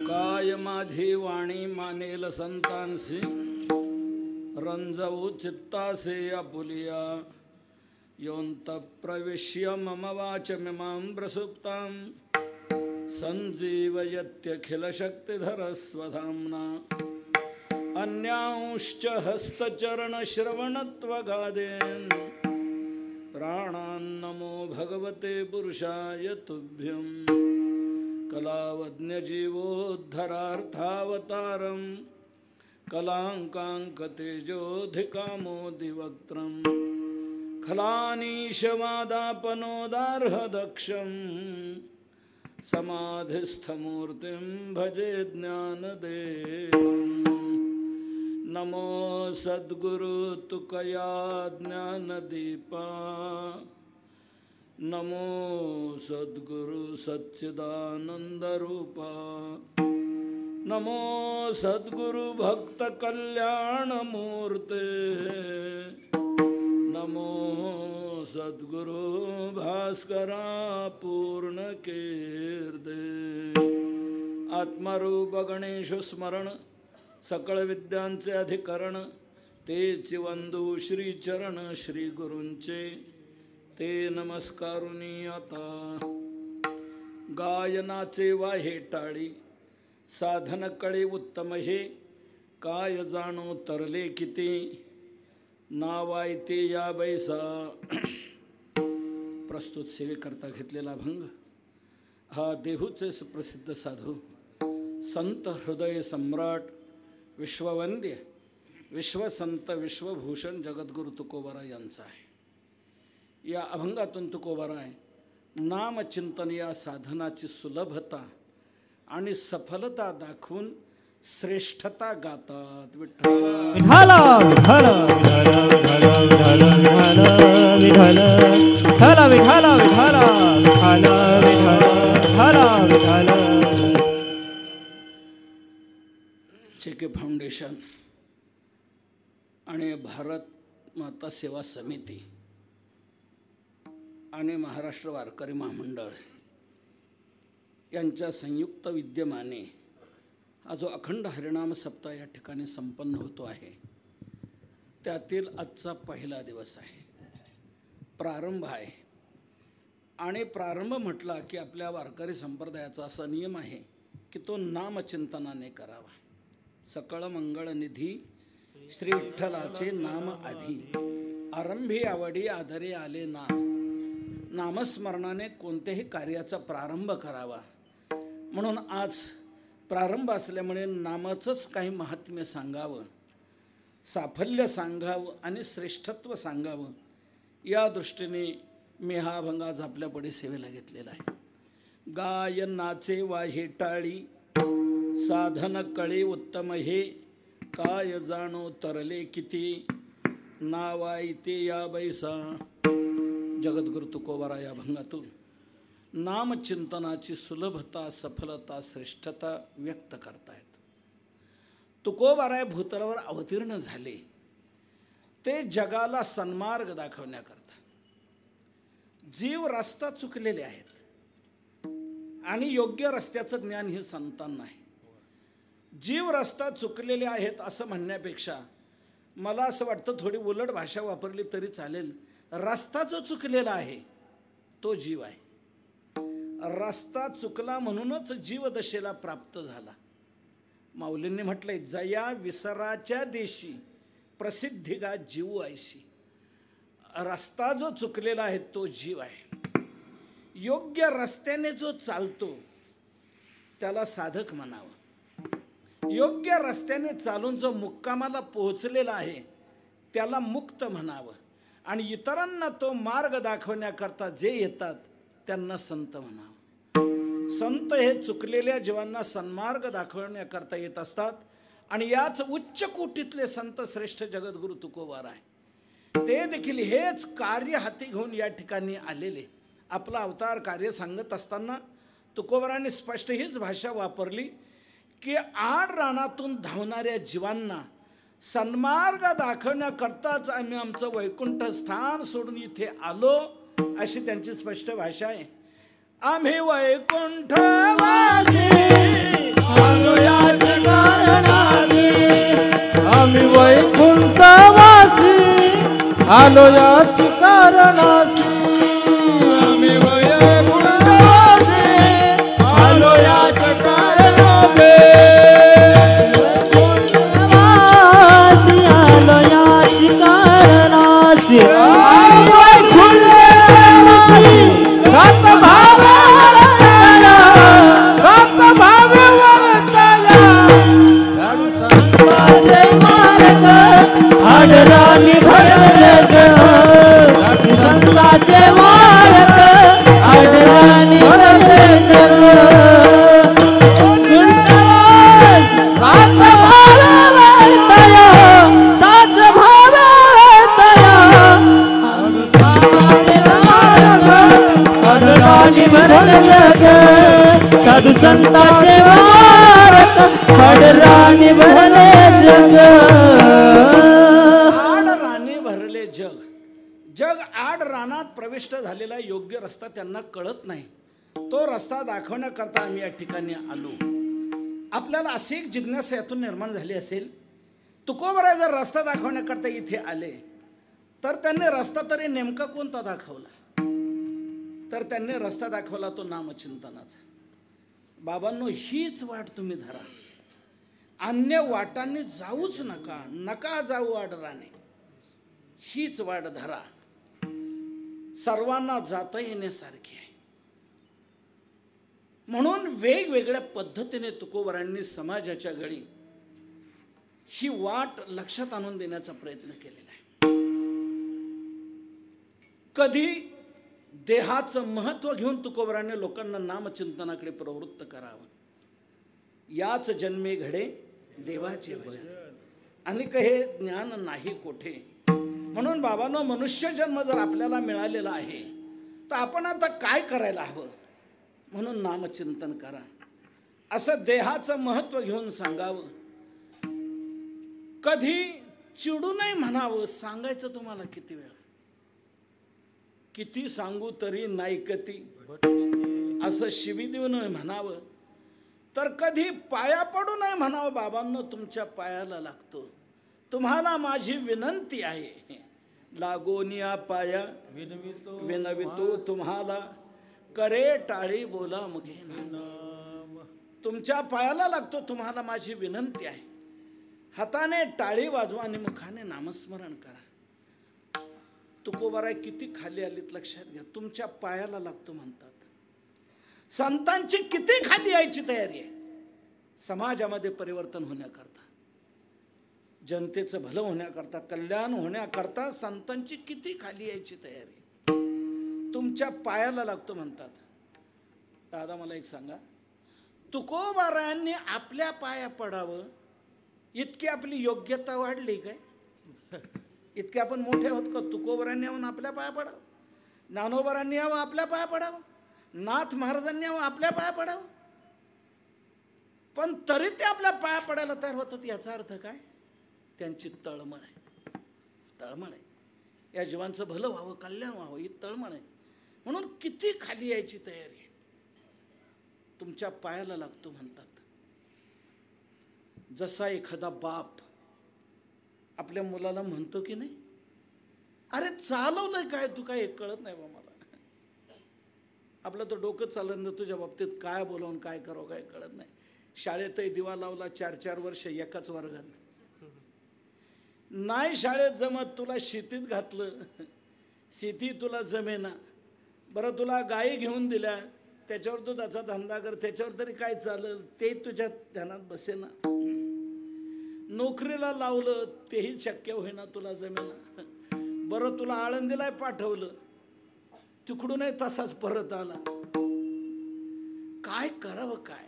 काय माझी वाणी मानेल संतांसी, रंजवू चित्तासे आपुलिया. योऽन्त प्रविश्य मम वाचमिमां प्रसुप्तां, सञ्जीवयत्यखिलशक्तिधरस्वधाम्ना. अन्यांश्च हस्तचरणश्रवणत्वगादीन् प्राणान्नमो भगवते पुरुषाय तुभ्यं. कलावज्ञजीवोद्धरार्थावतारं कलाङ्काङ्कतेजोऽधिकामोदिवक्त्रं. खलानीशवादापनोदार्हदक्षं समाधिस्थमूर्तिं भजे ज्ञानदेवम्. नमो सद्गुरु तुकया ज्ञानदीपा, नमो सद्गुरु सच्चिदानंदरूपा, नमो सद्गुरु भक्त कल्याणमूर्ते, नमो सद्गुरु भास्करा पूर्ण कीर्ते. आत्मरूप गणेश स्मरण सकळ विद्यांचे अधिकरण, तेच वंदू श्री चरण श्री गुरूंचे, ते नमस्कारुनी आता. गायनाचे वाहे टाळी साधन कळे उत्तम हे, काय जाणो तरले किती नावायते या बैसा. प्रस्तुत सेवेकरता घेतलेला अभंग हा देहूचे सुप्रसिद्ध साधू संत हृदय सम्राट विश्ववंद्य विश्वसंत विश्वभूषण जगद्गुरु तुकोबाराय यांचा आहे. या अभंगातून तुकोबाराय नामचिंतन या साधनाची सुलभता आणि सफलता दाखवून श्रेष्ठता गातात. विठ्ठल विठ्ठल विठ्ठल विठ्ठल विठ्ठल विठ्ठल विठ्ठल. चेके फाउंडेशन आणि भारत माता सेवा समिती आणि महाराष्ट्र वारकरी महामंडळ यांच्या संयुक्त विद्यमाने हा जो अखंड हरिनाम सप्ताह या ठिकाणी संपन्न होतो आहे, त्यातील आजचा पहिला दिवस आहे, प्रारंभ आहे. आणि प्रारंभ म्हटला की आपल्या वारकरी संप्रदायाचा असा नियम आहे की तो नामचिंतनाने करावा. सकळ मंगळ निधी श्री विठ्ठलाचे नाम आधी, आरंभी आवडी आदरे आले नाम. नामस्मरणाने कोणत्याही कार्याचा प्रारंभ करावा. म्हणून आज प्रारंभ असल्यामुळे नामाचंच काही महात्म्य सांगावं, साफल्य सांगावं आणि श्रेष्ठत्व सांगावं या दृष्टीने मी हा अभंग आज आपल्यापुढे सेवेला घेतलेला आहे. गायनाचे वाहे टाळी साधन कळे उत्तम हे, काय जाणो तरले किती नावायते या बैसा. जगद्गुरु तुकोबाराय या अभंगातून नामचिंतनाची सुलभता सफलता श्रेष्ठता व्यक्त करतायत. तुकोबाराय भूतलावर अवतीर्ण झाले ते जगाला सन्मार्ग दाखवण्याकरता. जीव रस्ता चुकलेले आहेत आणि योग्य रस्त्याचं ज्ञान हे संतांना आहे. जीव रस्ता चुकलेले आहेत असं म्हणण्यापेक्षा मला असं वाटतं थोडी उलट भाषा वापरली तरी चालेल. रस्ता जो चुकलेला आहे तो जीव आहे. रस्ता चुकला म्हणूनच जीवदशेला प्राप्त झाला. माऊलींनी म्हटलंय, जया विसराच्या देशी प्रसिद्धी गा जीव ऐशी. रस्ता जो चुकलेला आहे तो जीव आहे. योग्य रस्त्याने जो चालतो त्याला साधक म्हणावं. योग्य रस्त्याने चालून जो मुक्कामाला पोहोचलेला आहे त्याला मुक्त म्हणावं. आणि इतरांना तो मार्ग दाखवण्याकरता जे येतात त्यांना संत म्हणावं. संत हे चुकलेल्या जीवांना सन्मार्ग दाखवण्याकरता येत असतात. आणि याच उच्च कोटीतले संत श्रेष्ठ जगद्गुरु तुकोबाराय ते देखील हेच कार्य हाती घेऊन या ठिकाणी आलेले. आपला अवतार कार्य सांगत असताना तुकोबारांनी स्पष्ट हीच भाषा वापरली की आड रानातून धावणाऱ्या जीवांना सन्मार्ग दाखवण्याकरताच आम्ही आमचं वैकुंठ स्थान सोडून इथे आलो, अशी त्यांची स्पष्ट भाषा आहे. आम्ही वैकुंठवासी आलो याच कारणासी आम्ही वय गुणावासी आलो याच कारणासी गुणावासी आलो याच कारणासी रक्त भाव वरताया रक्त भाव वरताया संताचे मार्ग आडराणी भरले जग संताचे मार्ग आडराणी भरले जग रक्त भाव वरताया साच भाव वरताया आडराणी भरले जग साधु संताचे मार्ग आडराणी भरले जग जग आड रानात प्रविष्ट झालेला योग्य रस्ता त्यांना कळत नाही. तो रस्ता दाखवण्याकरता आम्ही या ठिकाणी आलो. आपल्याला अशी एक जिज्ञासा यातून निर्माण झाली असेल, तुकोबराय जर रस्ता दाखवण्याकरता इथे आले तर त्यांनी रस्ता तरी नेमका कोणता दाखवला? तर त्यांनी रस्ता दाखवला तो नामचिंतनाचा. बाबांनो, हीच वाट तुम्ही धरा, अन्य वाटांनी जाऊच नका, नका जाऊ आडराने. हीच वाट धरा, सर्वांना जाता येण्यासारखी आहे. म्हणून वेगवेगळ्या पद्धतीने तुकोबरायांनी समाजाच्या घडी ही वाट लक्षात आणून देण्याचा प्रयत्न केलेला आहे. कधी देहाचं महत्व घेऊन तुकोबरायांनी लोकांना नामचिंतनाकडे प्रवृत्त करावं. याच जन्मे घडे देवाचे भजन आणि हे ज्ञान नाही कोठे. म्हणून बाबांनो, मनुष्य जन्म जर आपल्याला मिळालेला आहे तर आपण आता काय करायला हवं? म्हणून नामचिंतन करा असं देहाचं महत्व घेऊन सांगावं. कधी चिडू नाही म्हणावं. सांगायचं तुम्हाला किती वेळा, किती सांगू तरी नाईकती असं शिवी देऊ नये म्हणावं. तर कधी पाया पडू नये म्हणावं. बाबांनो, तुमच्या पायाला लागतो, तुम्हाला माझी विनंती आहे. लागोनिया पाया विनवितो तुम्हाला, करे टाळी बोला मुखे नाम. तुमच्या पायाला लागतो, तुम्हाला माझी विनंती आहे. हाताने टाळी वाजवा आणि मुखाने नामस्मरण करा. तुकोबाराय किती खाली आलीत लक्षात घ्या. तुमच्या पायाला लागतो म्हणतात. संतांची किती खाली यायची तयारी आहे समाजामध्ये परिवर्तन होण्याकरता, जनतेचं भलं होण्याकरता, कल्याण होण्याकरता संतांची किती खाली यायची तयारी. तुमच्या पायाला लागतो म्हणतात. दादा, मला एक सांगा, तुकोबारायांनी आपल्या पाया पडावं इतकी आपली योग्यता वाढली काय? इतके आपण मोठे होत का? तुकोबारायांनी यावं आपल्या पाया पडावं, ज्ञानोबारांनी यावं आपल्या पाया पडावं, नाथ महाराजांनी यावं आपल्या पाया पडावं. पण तरी ते आपल्या पाया पडायला तयार होतात. याचा अर्थ काय? त्यांची तळमळ आहे. तळमळ आहे. या जीवांचं भलं व्हावं, कल्याण व्हावं, ही तळमळ आहे. म्हणून किती खाली यायची तयारी आहे. तुमच्या पायाला लागतो म्हणतात. जसा एखादा बाप आपल्या मुलाला म्हणतो की नाही, अरे चालवलंय काय तू, काय कळत नाही बा मला. आपलं तर डोकं चालत नाही तुझ्या बाबतीत, काय बोलावून काय करावं काय कळत नाही. शाळेतही दिवा लावला 4-4 वर्ष एकाच वर्गात. नाही शाळेत जमत, तुला शेतीत घातलं, शेती तुला जमेना. बरं, तुला गायी घेऊन दिल्या, त्याच्यावर तू त्याचा धंदा कर, त्याच्यावर तरी काय चालेल ते तुझ्या ध्यानात बसेना. नोकरीला लावलं, तेही शक्य होईना, तुला जमेना. बरं, तुला आळंदीला पाठवलं, तिकडूनही तसाच परत आला. काय करावं काय?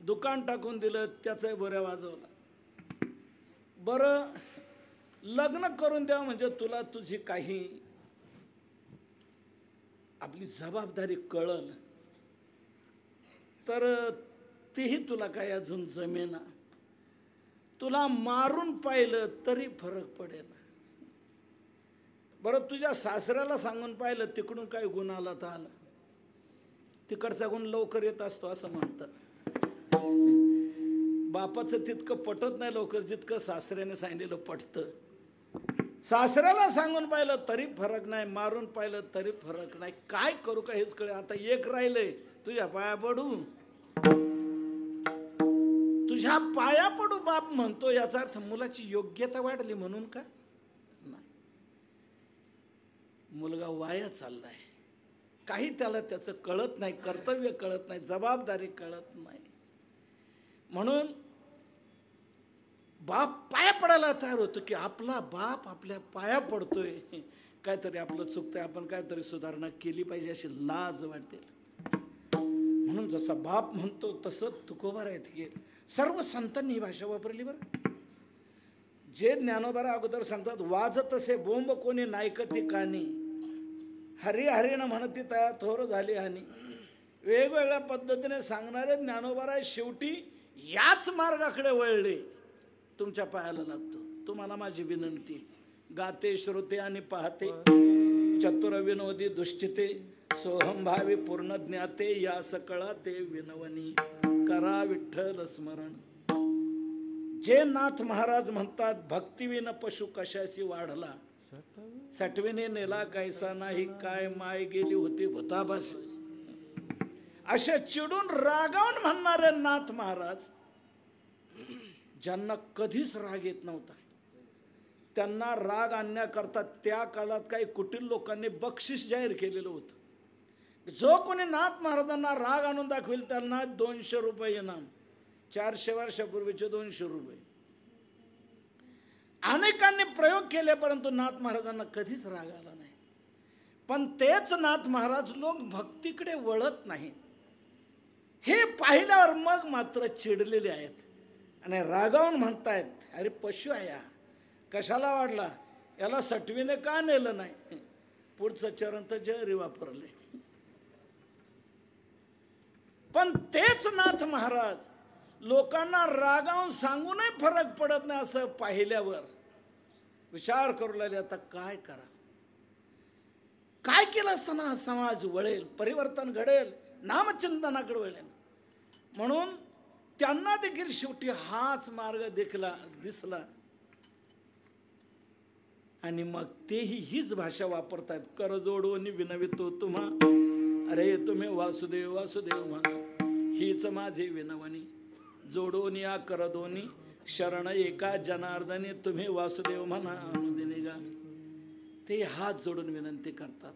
दुकान टाकून दिलं, त्याचाही बऱ्या वाजवला. बरं, लग्न करून द्यावं म्हणजे तुला तुझी काही आपली जबाबदारी कळल, तर तेही तुला काय अजून जमेना. तुला मारून पाहिलं तरी फरक पडेल. बरं, तुझ्या सासऱ्याला सांगून पाहिलं, तिकडून काय गुण आला तर आला, तिकडचा गुण लवकर येत असतो असं म्हणतात. बापाचं तितकं पटत नाही लवकर जितकं सासऱ्याने सांगितलेलं पटतं. सासऱ्याला सांगून पाहिलं तरी फरक नाही, मारून पाहिलं तरी फरक नाही, काय करू का हेच कळे. आता एक राहिलंय, तुझ्या पाया पडू, तुझ्या पाया पडू बाप म्हणतो, याचा अर्थ मुलाची योग्यता वाढली म्हणून का नाही. मुलगा वाया चाललाय, काही त्याला त्याचं कळत नाही, कर्तव्य कळत नाही, जबाबदारी कळत नाही. म्हणून बाप पाया पडायला तयार होतो की आपला बाप आपल्या पाया पडतोय, काहीतरी आपलं चुकतंय, आपण काहीतरी सुधारणा केली पाहिजे अशी लाज वाटेल. म्हणून जसा बाप म्हणतो तसं तुकोबारायत गेल. सर्व संतांनी ही भाषा वापरली बरं. जे ज्ञानोबारा अगोदर सांगतात, वाजत असे बोंब कोणी नायकती कानी, हरी हरिण म्हणती तया थोर झाली हानी. वेगवेगळ्या पद्धतीने सांगणारे ज्ञानोबाराय शेवटी याच मार्गाकडे वळले. तुमच्या पायाला लागतो. तुम्हाला माझी विनंती, गाते श्रोते आणि पाहते, चतुर विनोदी दुष्टिते, सोहम भावी पूर्ण ज्ञाते, या सकळा ते विनवनी, करा विठ्ठल स्मरण. जे नाथ महाराज म्हणतात, भक्तिविन पशु कशाशी वाढला, सटविने नेला कैसा नाही, काय माय गेली होती भूताभास. असे चिडून रागावून म्हणणारे नाथ महाराज, ज्यांना कधीच राग येत नव्हता, त्यांना राग आणण्याकरता त्या काळात काही कुटील लोकांनी बक्षीस जाहीर केलेलं होतं. जो कोणी नाथ महाराजांना राग आणून दाखवेल त्यांना 200 रुपये इनाम. 400 वर्षापूर्वीचे 200 रुपये. अनेकांनी प्रयोग केले, परंतु नाथ महाराजांना कधीच राग आला नाही. पण तेच नाथ महाराज लोक भक्तीकडे वळत नाही, हे पाहिल्यावर मग मात्र चिडलेले आहेत आणि रागावून म्हणतायत, अरे पशु आहे हा, कशाला वाढला, याला सटवीने का नेलं नाही. पुढचं चरण तर जहरी वापरले. पण तेच नाथ महाराज लोकांना रागावून सांगूनही फरक पडत नाही असं पाहिल्यावर विचार करू लागले, आता काय करा, काय केलं असताना हा समाज वळेल, परिवर्तन घडेल, नामचिंतनाकडे वळेल. म्हणून त्यांना देखील शेवटी हाच मार्ग दिसला आणि मग तेही हीच भाषा वापरतायत. कर जोडून विनवितो तुम्हा, अरे तुम्ही वासुदेव वासुदेव म्हणा, हीच माझी विनवणी. जोडून या कर दोन्ही, शरण एका जनार्दनी, तुम्ही वासुदेव म्हणा अनुदिनी गा. ते हात जोडून विनंती करतात,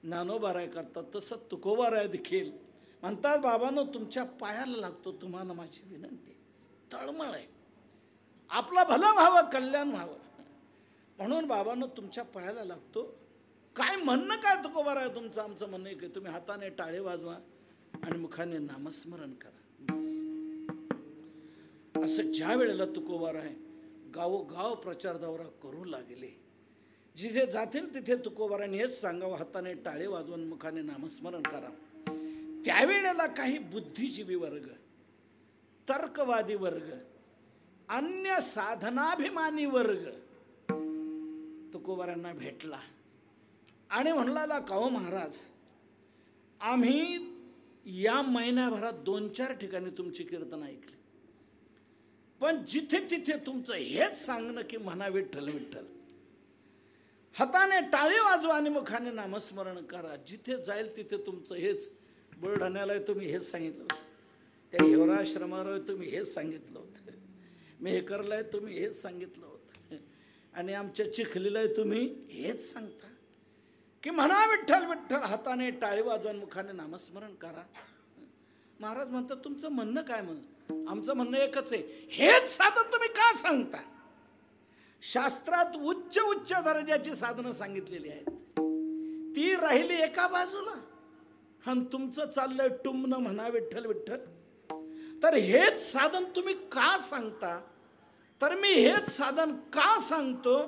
ज्ञानोबाराय करतात. तसं तुकोबाराय देखील म्हणतात, बाबांनो तुमच्या पायाला लागतो, तुम्हाला माझी विनंती. तळमळ आहे, आपलं भलं व्हावं, कल्याण व्हावं, म्हणून बाबांनो तुमच्या पायाला लागतो. काय म्हणणं काय तुकोबाराय तुमचं? आमचं म्हणणं आहे की तुम्ही हाताने टाळे वाजवा आणि मुखाने नामस्मरण करा. असं ज्या वेळेला तुकोबाराय गावोगाव प्रचार दौरा करू लागले, जिथे जातील तिथे तुकोबाराने हेच सांगावं, हाताने टाळे वाजवून मुखाने नामस्मरण करा. त्यावेळेला काही बुद्धिजीवी वर्ग, तर्कवादी वर्ग, अन्य साधनाभिमानी वर्ग तुकोबारांना भेटला आणि म्हणला, काहो महाराज, आम्ही या महिन्याभरात 2-4 ठिकाणी तुमची कीर्तन ऐकली, पण जिथे तिथे तुमचं हेच सांगणं की म्हणा विठ्ठल विठ्ठल, हाताने टाळे वाजवा आणि मुखाने नामस्मरण करा. जिथे जाईल तिथे तुमचं हेच. बुलढाण्याला तुम्ही हेच सांगितलं होतं, त्या हिवराश्रमाला तुम्ही हेच सांगितलं होतं, मेहकरला तुम्ही हेच सांगितलं होतं, आणि आमच्या चिखलीला तुम्ही हेच सांगता की म्हणा विठ्ठल विठ्ठल, हाताने टाळे वाजवा मुखाने नामस्मरण करा. महाराज म्हणतात, तुमचं म्हणणं काय? म्हणून आमचं म्हणणं एकच आहे, हेच साधन तुम्ही का सांगता? शास्त्रात उच्च उच्च दर्जाची साधनं सांगितलेली आहेत, ती राहिली एका बाजूला, आणि तुमचं चाललंय टुमणं म्हणा विठ्ठल विठ्ठल. तर हेच साधन तुम्ही का सांगता? तर मी हेच साधन का सांगतो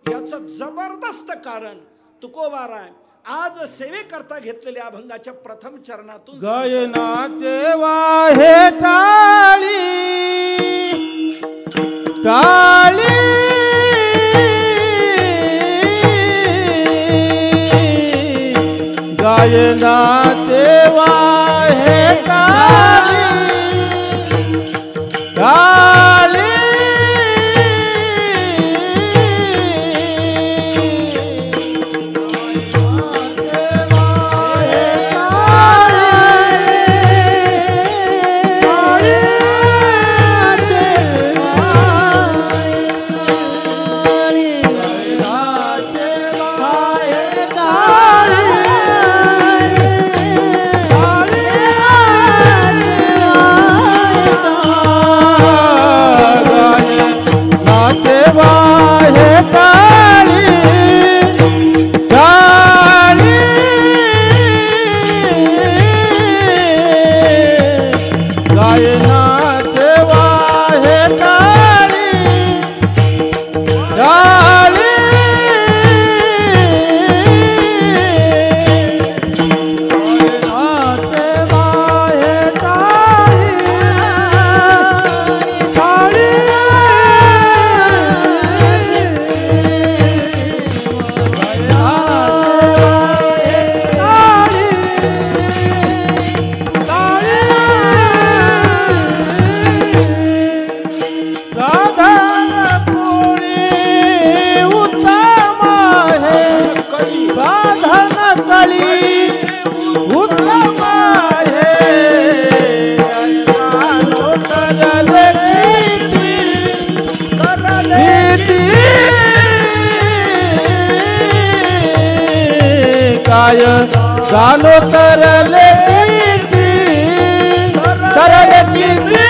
याचं जबरदस्त कारण तुकोबाराय आज सेवेकरता घेतलेल्या अभंगाच्या प्रथम चरणातून गायना देवा हे टाळी टाळी गायना देवा हे टाळी टाळी तरले भीती काय जानो तरले तरले भीती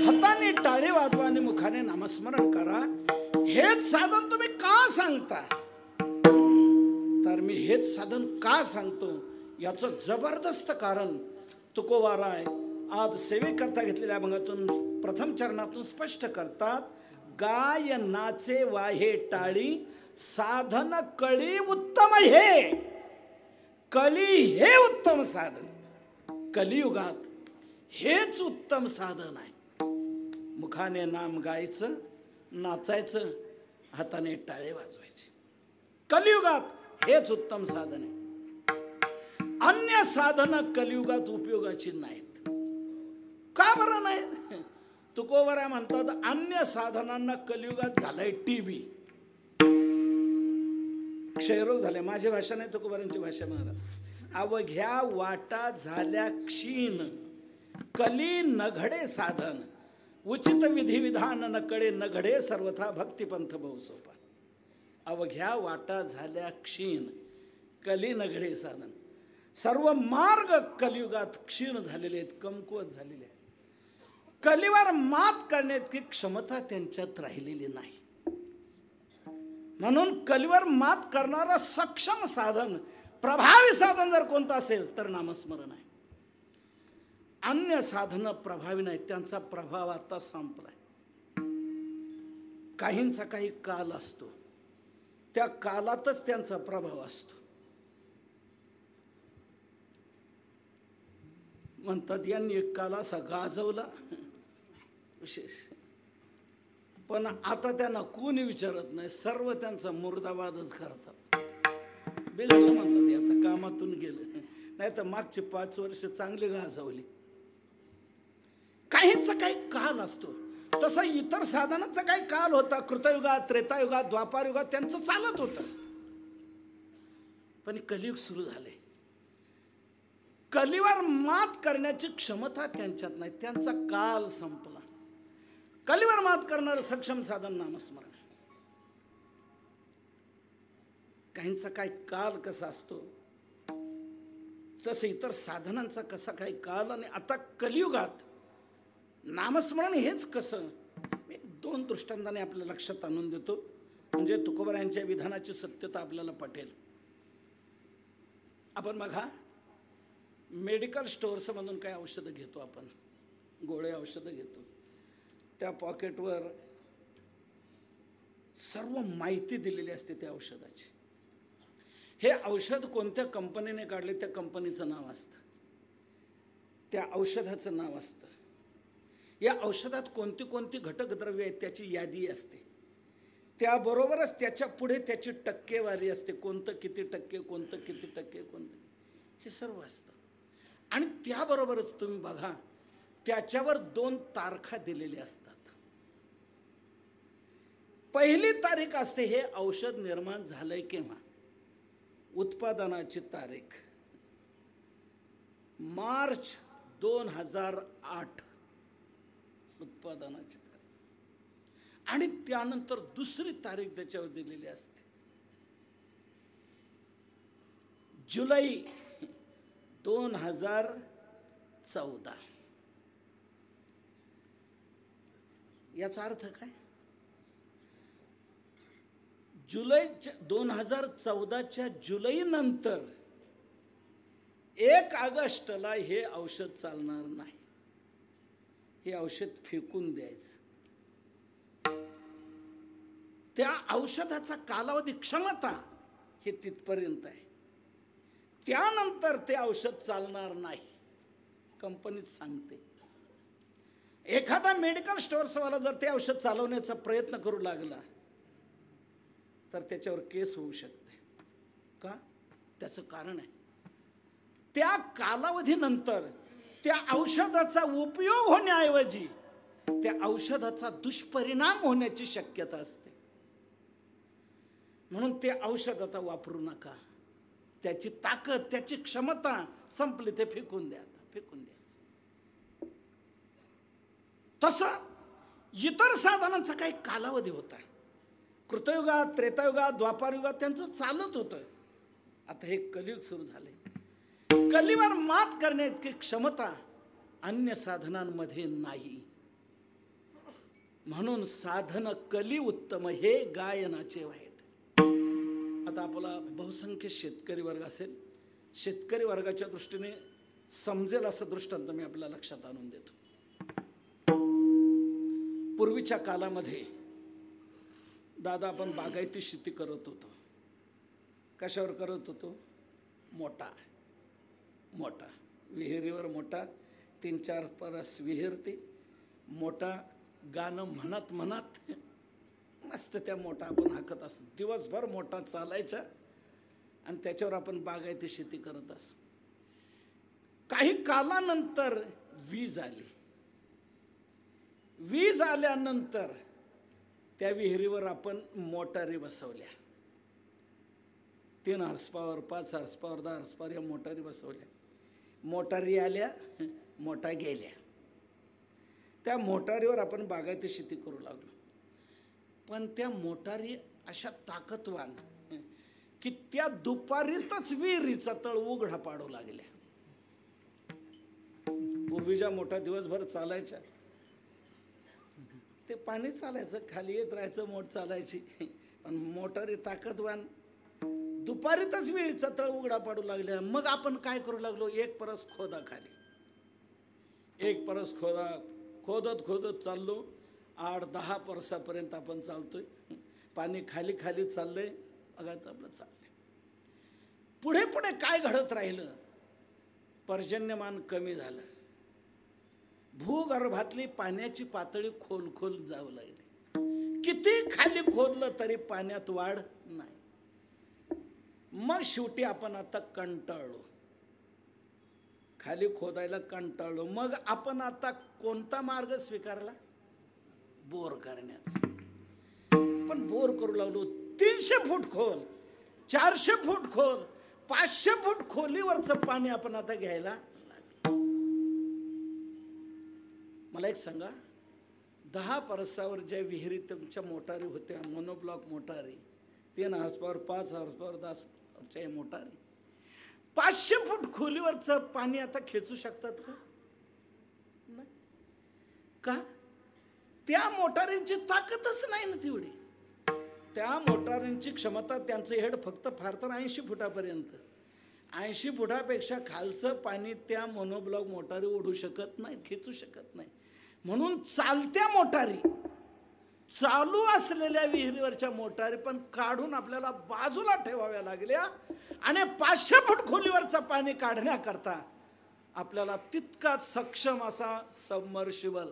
हाताने टाळे वाजवा आणि मुखाने नामस्मरण करा, हेच साधन तुम्ही का सांगता? तर मी हेच साधन का सांगतो याचं जबरदस्त कारण तुकोबाराय आज सेवेकरता घेतलेल्या अभंगातून प्रथम चरणातून स्पष्ट करतात. गायनाचे वाहे टाळी साधन कळी उत्तम हे, कली हे उत्तम साधन. कलियुगात हेच उत्तम साधन आहे. मुखाने नाम गायचं, नाचायचं, हाताने टाळे वाजवायचे. कलियुगात हेच उत्तम साधन आहे. अन्य साधनं कलियुगात उपयोगाची नाहीत. का बरं नाहीत? तुकोबाराय म्हणतात अन्य साधनांना कलियुगात झालाय टीबी, क्षयरोग झाले. माझी भाषा नाही, तुकोबारांची भाषा महाराज. अवघ्या वाटा झाल्या क्षीण, कली नघडे साधन, उचित विधी विधान न कळे नघडे सर्वथा भक्तिपंथ बहुसोपा. अवघ्या वाटा झाल्या क्षीण, कली नघडे साधन. सर्व मार्ग कलियुगात क्षीण झालेले आहेत, कमकुवत झालेले आहेत. कलीवर मात करण्याची क्षमता त्यांच्यात राहिलेली नाही. म्हणून कलीवर मात करणारा सक्षम साधन, प्रभावी साधन जर कोणतं असेल तर नामस्मरण आहे. अन्य साधनं प्रभावी नाहीत, त्यांचा प्रभाव आता संपलाय. काहींचा काही काल असतो, त्या कालातच त्यांचा प्रभाव असतो. म्हणतात यांनी एक काल असा गाजवला विशेष, पण आता त्यांना कोणी विचारत नाही, सर्व त्यांचा मुर्दाबादच करतात. बिघडलं म्हणतात, आता कामातून गेलं, नाही तर मागची 5 वर्ष चांगली गाजवली. काहींचा काही काल असतो, तसं इतर साधनांचा काही काल होता. कृतयुगात, त्रेतायुगात, द्वापारयुगात त्यांचं चालत होतं. पण कलियुग सुरू झाले, कलीवर मात करण्याची क्षमता त्यांच्यात नाही, त्यांचा काल संपला. कलीवर मात करणारं सक्षम साधन नामस्मरण. काहींचा काही काल कसा असतो तसं इतर साधनांचा कसा काही काल. आणि आता कलियुगात नामस्मरण हेच कसं, मी 2 दृष्टांताने आपल्या लक्षात आणून देतो, म्हणजे तुकोबारायांच्या विधानाची सत्यता आपल्याला पटेल. आपण बघा, मेडिकल स्टोअर्समधून काही औषधं घेतो आपण, गोळे औषधं घेतो, त्या पॉकेटवर सर्व माहिती दिलेली असते त्या औषधाची. हे औषध कोणत्या कंपनीने काढले त्या कंपनीचं नाव असतं, त्या औषधाचं नाव असतं. या औषधात कोणती कोणती घटक द्रव्य आहेत त्याची यादी असते. त्याबरोबरच त्याच्या पुढे त्याची टक्केवारी असते, कोणतं किती टक्के, कोणतं किती टक्के, कोणतं, हे सर्व असतं. आणि त्याबरोबरच तुम्ही बघा, त्याच्यावर 2 तारखा दिलेल्या असतात. पहिली तारीख असते हे औषध निर्माण झालंय केव्हा, उत्पादनाची तारीख मार्च 2008 उत्पादनाची तारीख. आणि त्यानंतर दुसरी तारीख त्याच्यावर दिलेली असते जुलै 2014. याचा अर्थ काय, जुलै 2014च्या जुलै नंतर 1 ऑगस्टला हे औषध चालणार नाही, हे औषध फेकून द्यायचं. त्या औषधाचा कालावधी, क्षमता हे तिथपर्यंत आहे. त्यानंतर ते औषध चालणार नाही, कंपनीच सांगते. एखादा मेडिकल स्टोअर्सवाला जर ते औषध चालवण्याचा प्रयत्न करू लागला तर त्याच्यावर केस होऊ शकते. का? त्याचं कारण आहे, त्या कालावधीनंतर त्या औषधाचा उपयोग होण्याऐवजी त्या औषधाचा दुष्परिणाम होण्याची शक्यता असते. म्हणून ते औषध आता वापरू नका. त्याची ताकद, त्याची क्षमता संपली, ते फेकून द्या, फेकून द्या. तसं इतर साधनांचा काही कालावधी होता. कृतयुगात, त्रेतायुगात, द्वापारयुगात त्यांचं चालत होतं. आता हे कलियुग सुरू झाले. कलीवर मात करण्याची क्षमता अन्य साधनांमध्ये नाही. म्हणून साधन कली उत्तम, हे गायनाचे वाईट. आता आपला बहुसंख्य शेतकरी वर्ग असेल, शेतकरी वर्गाच्या दृष्टीने समजेल असं दृष्टांत मी आपल्या लक्षात आणून देतो. पूर्वीच्या कालामध्ये दादा आपण बागायती शेती करत होतो. कशावर करत होतो? मोठा मोठा विहिरीवर मोठा, 3-4 परस विहिरती, मोठा गाणं म्हणत म्हणत मस्त त्या मोठा आपण हाकत असतो. दिवसभर मोठा चालायचा आणि त्याच्यावर आपण बागायती शेती करत असतो. काही कालानंतर वीज आली. वीज आल्यानंतर त्या विहिरीवर आपण मोटारी बसवल्या. 3 हॉर्सपॉवर, 5 हॉर्सपॉवर, 10 हॉर्सपॉवर या मोटारी बसवल्या. मोटारी आल्या, मोठा गेल्या. त्या मोटारीवर आपण बागायती शेती करू लागलो. पण त्या मोटारी अशा ताकदवान की त्या दुपारीतच विहिरीचा तळ उघडा पाडू लागल्या. पूर्वीच्या मोठा दिवसभर चालायच्या, ते पाणी चालायचं, खाली येत राहायचं, मोठ चालायची. पण मोटारी ताकदवान दुपारीतच विहिरीचा तळ उघडा पाडू लागल्या. मग आपण काय करू लागलो? एक परस खोदा खाली, एक परस खोदा, खोदत खोदत चाललो. 8-10 परसापर्यंत आपण चालतोय. पाणी खाली खाली चाललंय, बघायचं आपलं चाललंय. पुढे पुढे काय घडत राहिलं? पर्जन्यमान कमी झालं. भूगर्भातली पाण्याची पातळी खोल खोल जाऊ लागली. किती खाली खोदलं तरी पाण्यात वाढ नाही. मग शेवटी आपण आता कंटाळलो, खाली खोदायला कंटाळलो. मग आपण आता कोणता मार्ग स्वीकारला? बोर करण्याचा. पण बोर करू लागलो. 300 फूट खोल, 400 फूट खोल, 500 फूट खोलीवरचं पाणी आपण आता घ्यायला लागलो. मला एक सांगा, 10 परसावर ज्या विहिरी तुमच्या मोटारी होत्या, मोनोब्लॉक मोटारी, 3 हॉर्सपॉवर, 5 हॉर्सपॉवर, 10 हॉर्सपॉवरच्या मोटारी, 500 फूट खोलीवरचं पाणी आता खेचू शकतात का? नाही. का? त्या मोटारींची ताकदच नाही ना तेवढी. त्या मोटारींची क्षमता, त्यांचं हेड फक्त फार तर 80 फुटापर्यंत. 80 फुटापेक्षा खालचं पाणी त्या मोनोब्लॉक मोटारी ओढू शकत नाही, खेचू शकत नाही. म्हणून चालत्या मोटारी, चालू असलेल्या विहिरीवरच्या मोटारी पण काढून आपल्याला बाजूला ठेवाव्या लागल्या. आणि 500 फूट खोलीवरचं पाणी काढण्याकरता आपल्याला तितकाच सक्षम असा सबमर्शिबल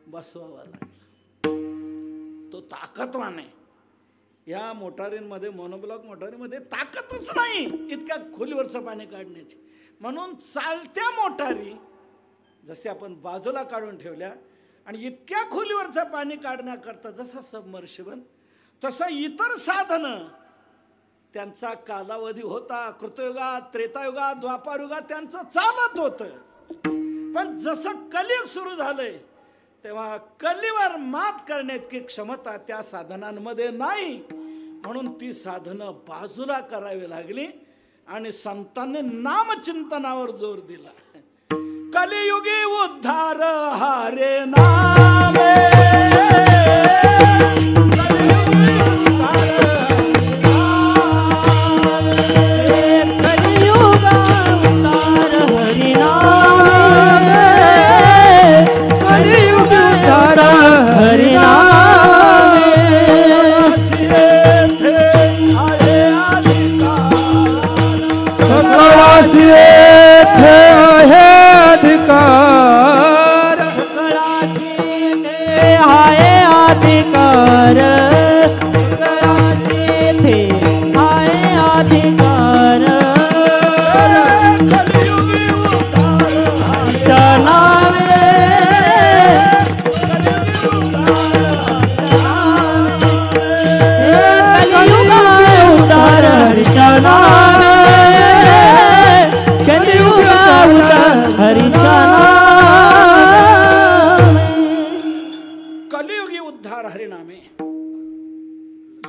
बसवावा लागला. तो ताकदवान आहे. या मोटारींमध्ये, मोनोब्लॉक मोटारीमध्ये ताकदच नाही इतक्या खोलीवरचं पाणी काढण्याची. म्हणून चालत्या मोटारी जसे आपण बाजूला काढून ठेवल्या आणि इतक्या खोलीवरचं पाणी काढण्याकरता जसा सबमर्शिबल, तसं इतर साधनं त्यांचा कालावधी होता. कृतयुगात, त्रेतायुगात, द्वापारयुगात त्यांचं चालत होतं. पण जसं कलियुग सुरू झालंय तेव्हा कलीवर मात करण्याची क्षमता त्या साधनांमध्ये नाही. म्हणून ती साधनं बाजूला करावी लागली आणि संतांनी नामचिंतनावर जोर दिला. कलियुगी उद्धार हारे नामे, सगळे कलियुगी उद्धार हरिनामे.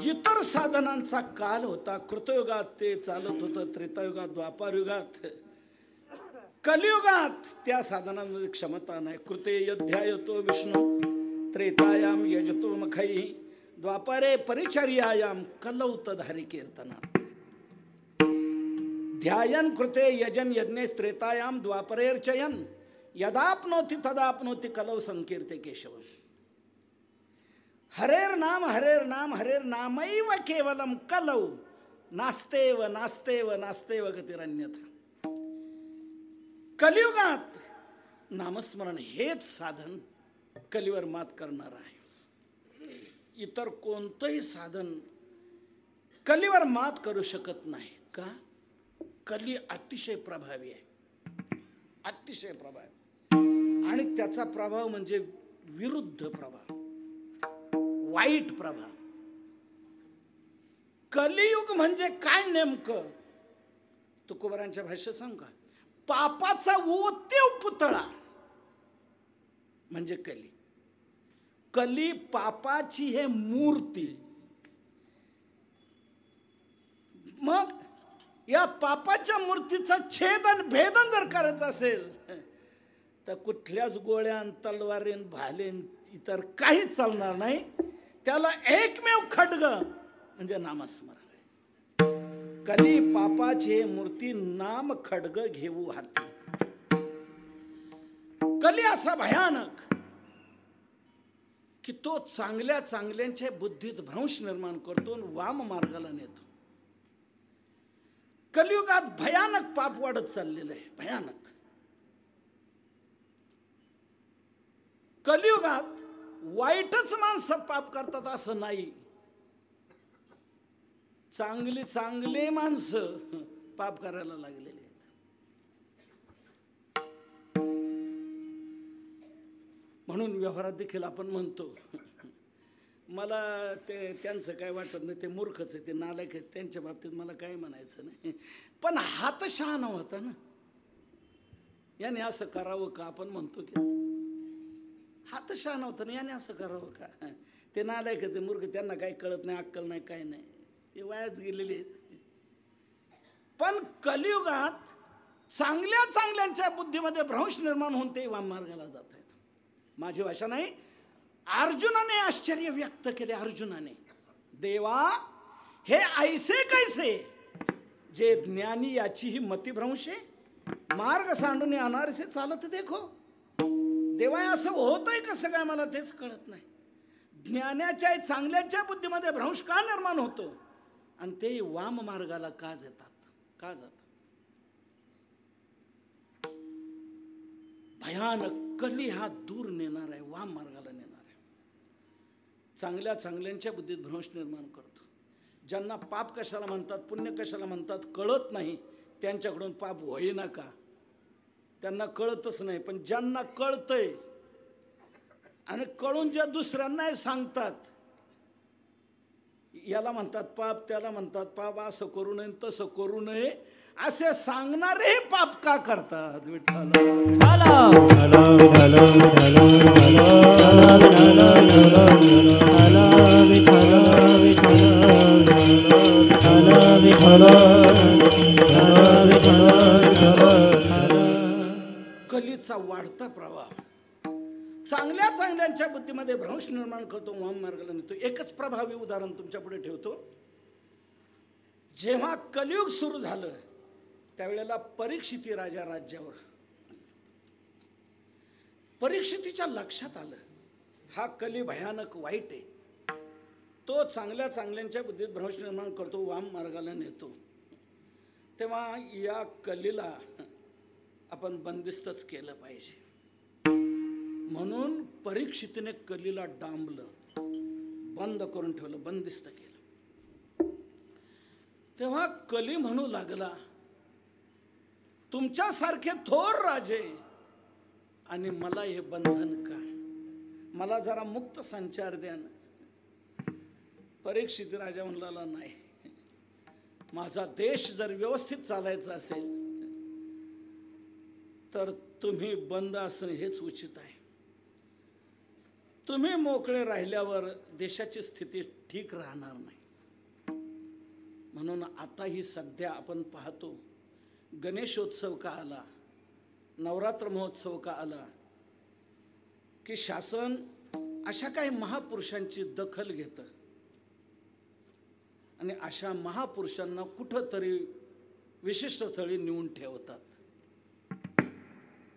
इतर साधनांचा काल होता. कृतयुगात ते चालत होतं, त्रेतायुगात, द्वापार युगात. कलियुगात त्या साधनांमध्ये क्षमता नाही. कृते यध्यायतो विष्णू त्रेतायाम यजतो मखै द्वापारे परिचर्यायाम कलौतधारी कीर्तनात. ध्यायन कृते यजन यज्ञे त्रेतायाम द्वापरेर्चयन यदाप्नोति तदाप्नोति कलौ संकीर्ते केशवम. हरेर नाम हरेर नामैव केवलम कलौ नास्तेव नास्तेव नास्तेव गतिरन्यथा. कलियुगात नामस्मरण हेच साधन कलीवर मात करणार आहे. इतर कोणतंही साधन कलीवर मात करू शकत नाही. का? कली अतिशय प्रभावी आहे, अतिशय प्रभावी. आणि त्याचा प्रभाव म्हणजे विरुद्ध प्रभाव, वाईट प्रभाव. कलियुग म्हणजे काय नेमकं? तुकोबारांच्या भाषेत सांग का, पापाचा ओतीव पुतळा म्हणजे कली. कली पापाची हे मूर्ती. मग या पापाच्या मूर्तीचा छेदन भेदन जर करायचं असेल तर कुठल्याच गोळ्यान तलवारीन भालेन इतर काही चालणार नाही. त्याला एकमेव खड्ग म्हणजे नामस्मरण. कली पापाची मूर्ती नाम खड्ग घेऊ हाती. कली असा भयानक की तो चांगल्या चांगल्यांच्या बुद्धीत भ्रंश निर्माण करतो आणि वाम मार्गाला नेतो. कलियुगात भयानक पाप वाढत चाललेलं आहे, भयानक. कलियुगात वाईटच माणसं पाप करतात असं नाही. चांगली चांगले माणसं पाप करायला लागलेले आहेत. म्हणून व्यवहारात देखील आपण म्हणतो, मला ते त्यांचं काय वाटत नाही, ते मूर्खच आहे, ते नालायक आहेत, त्यांच्या बाबतीत मला काय म्हणायचं नाही. पण हात शहाणा होता ना, याने असं करावं का आपण म्हणतो की हात शहाणा होता ना, याने असं करावं का. ते नालायक आहे, ते मूर्ख, त्यांना काही कळत नाही, अक्कल नाही, काय नाही, ते वायाच गेलेले आहेत. पण कलियुगात चांगल्या चांगल्यांच्या बुद्धीमध्ये भ्रंश निर्माण होऊन ते वाम मार्गाला जात आहेत. माझी भाषा नाही, अर्जुनाने आश्चर्य व्यक्त केले. अर्जुनाने, देवा हे ऐसे कैसे जे ज्ञानी याची ही मतिभ्रंशे मार्ग सांडून अनारसे चालत देखो. देवा असं होतंय कसं काय, मला तेच कळत नाही. ज्ञानाच्या चांगल्याच्या बुद्धीमध्ये भ्रंश का निर्माण होतो आणि ते वाम मार्गाला का जातात, का जातात. भयानक कली हा दूर नेणार आहे, वाम मार्गाला नेणार आहे. चांगल्या चांगल्यांच्या बुद्धीत भ्रंश निर्माण करतो. ज्यांना पाप कशाला म्हणतात, पुण्य कशाला म्हणतात कळत नाही, त्यांच्याकडून पाप होईना का, त्यांना कळतच नाही. पण ज्यांना कळतंय आणि कळून जे दुसऱ्यांना सांगतात, याला म्हणतात पाप, त्याला म्हणतात पाप, असं करू नये तसं करू नये असे सांगणारे पाप का करतात. विठ्ठल कलीचा वाढता प्रवाह चांगल्या चांगल्यांच्या बुद्धीमध्ये भ्रंश निर्माण करतो, वाम मार्गाला नेतो. एकच प्रभावी उदाहरण तुमच्या पुढे ठेवतो. जेव्हा कलियुग सुरू झालं त्यावेळेला परीक्षिती राजा राज्यावर. परीक्षितीच्या लक्षात आलं हा कली भयानक वाईट आहे. तो चांगल्या चांगल्यांच्या बुद्धीत भ्रंश निर्माण करतो, वाम मार्गाला नेतो. तेव्हा या कलीला आपण बंदिस्तच केलं पाहिजे. म्हणून परीक्षितीने कलीला डांबलं, बंद करून ठेवलं, बंदिस्त केलं. तेव्हा कली म्हणू लागला, तुमच्यासारखे थोर राजे आणि मला हे बंधन का? मला जरा मुक्त संचार द्या ना. परीक्षित राजा म्हणला नाही, माझा देश जर व्यवस्थित चालायचा असेल तर तुम्ही बंद असणं हेच उचित आहे. तुम्ही मोकळे राहिल्यावर देशाची स्थिती ठीक राहणार नाही. म्हणून आताही सध्या आपण पाहतो, गणेशोत्सव का आला, नवरात्र महोत्सव का आला, की शासन अशा काही महापुरुषांची दखल घेतं आणि अशा महापुरुषांना कुठंतरी विशिष्ट स्थळी नेऊन ठेवतात,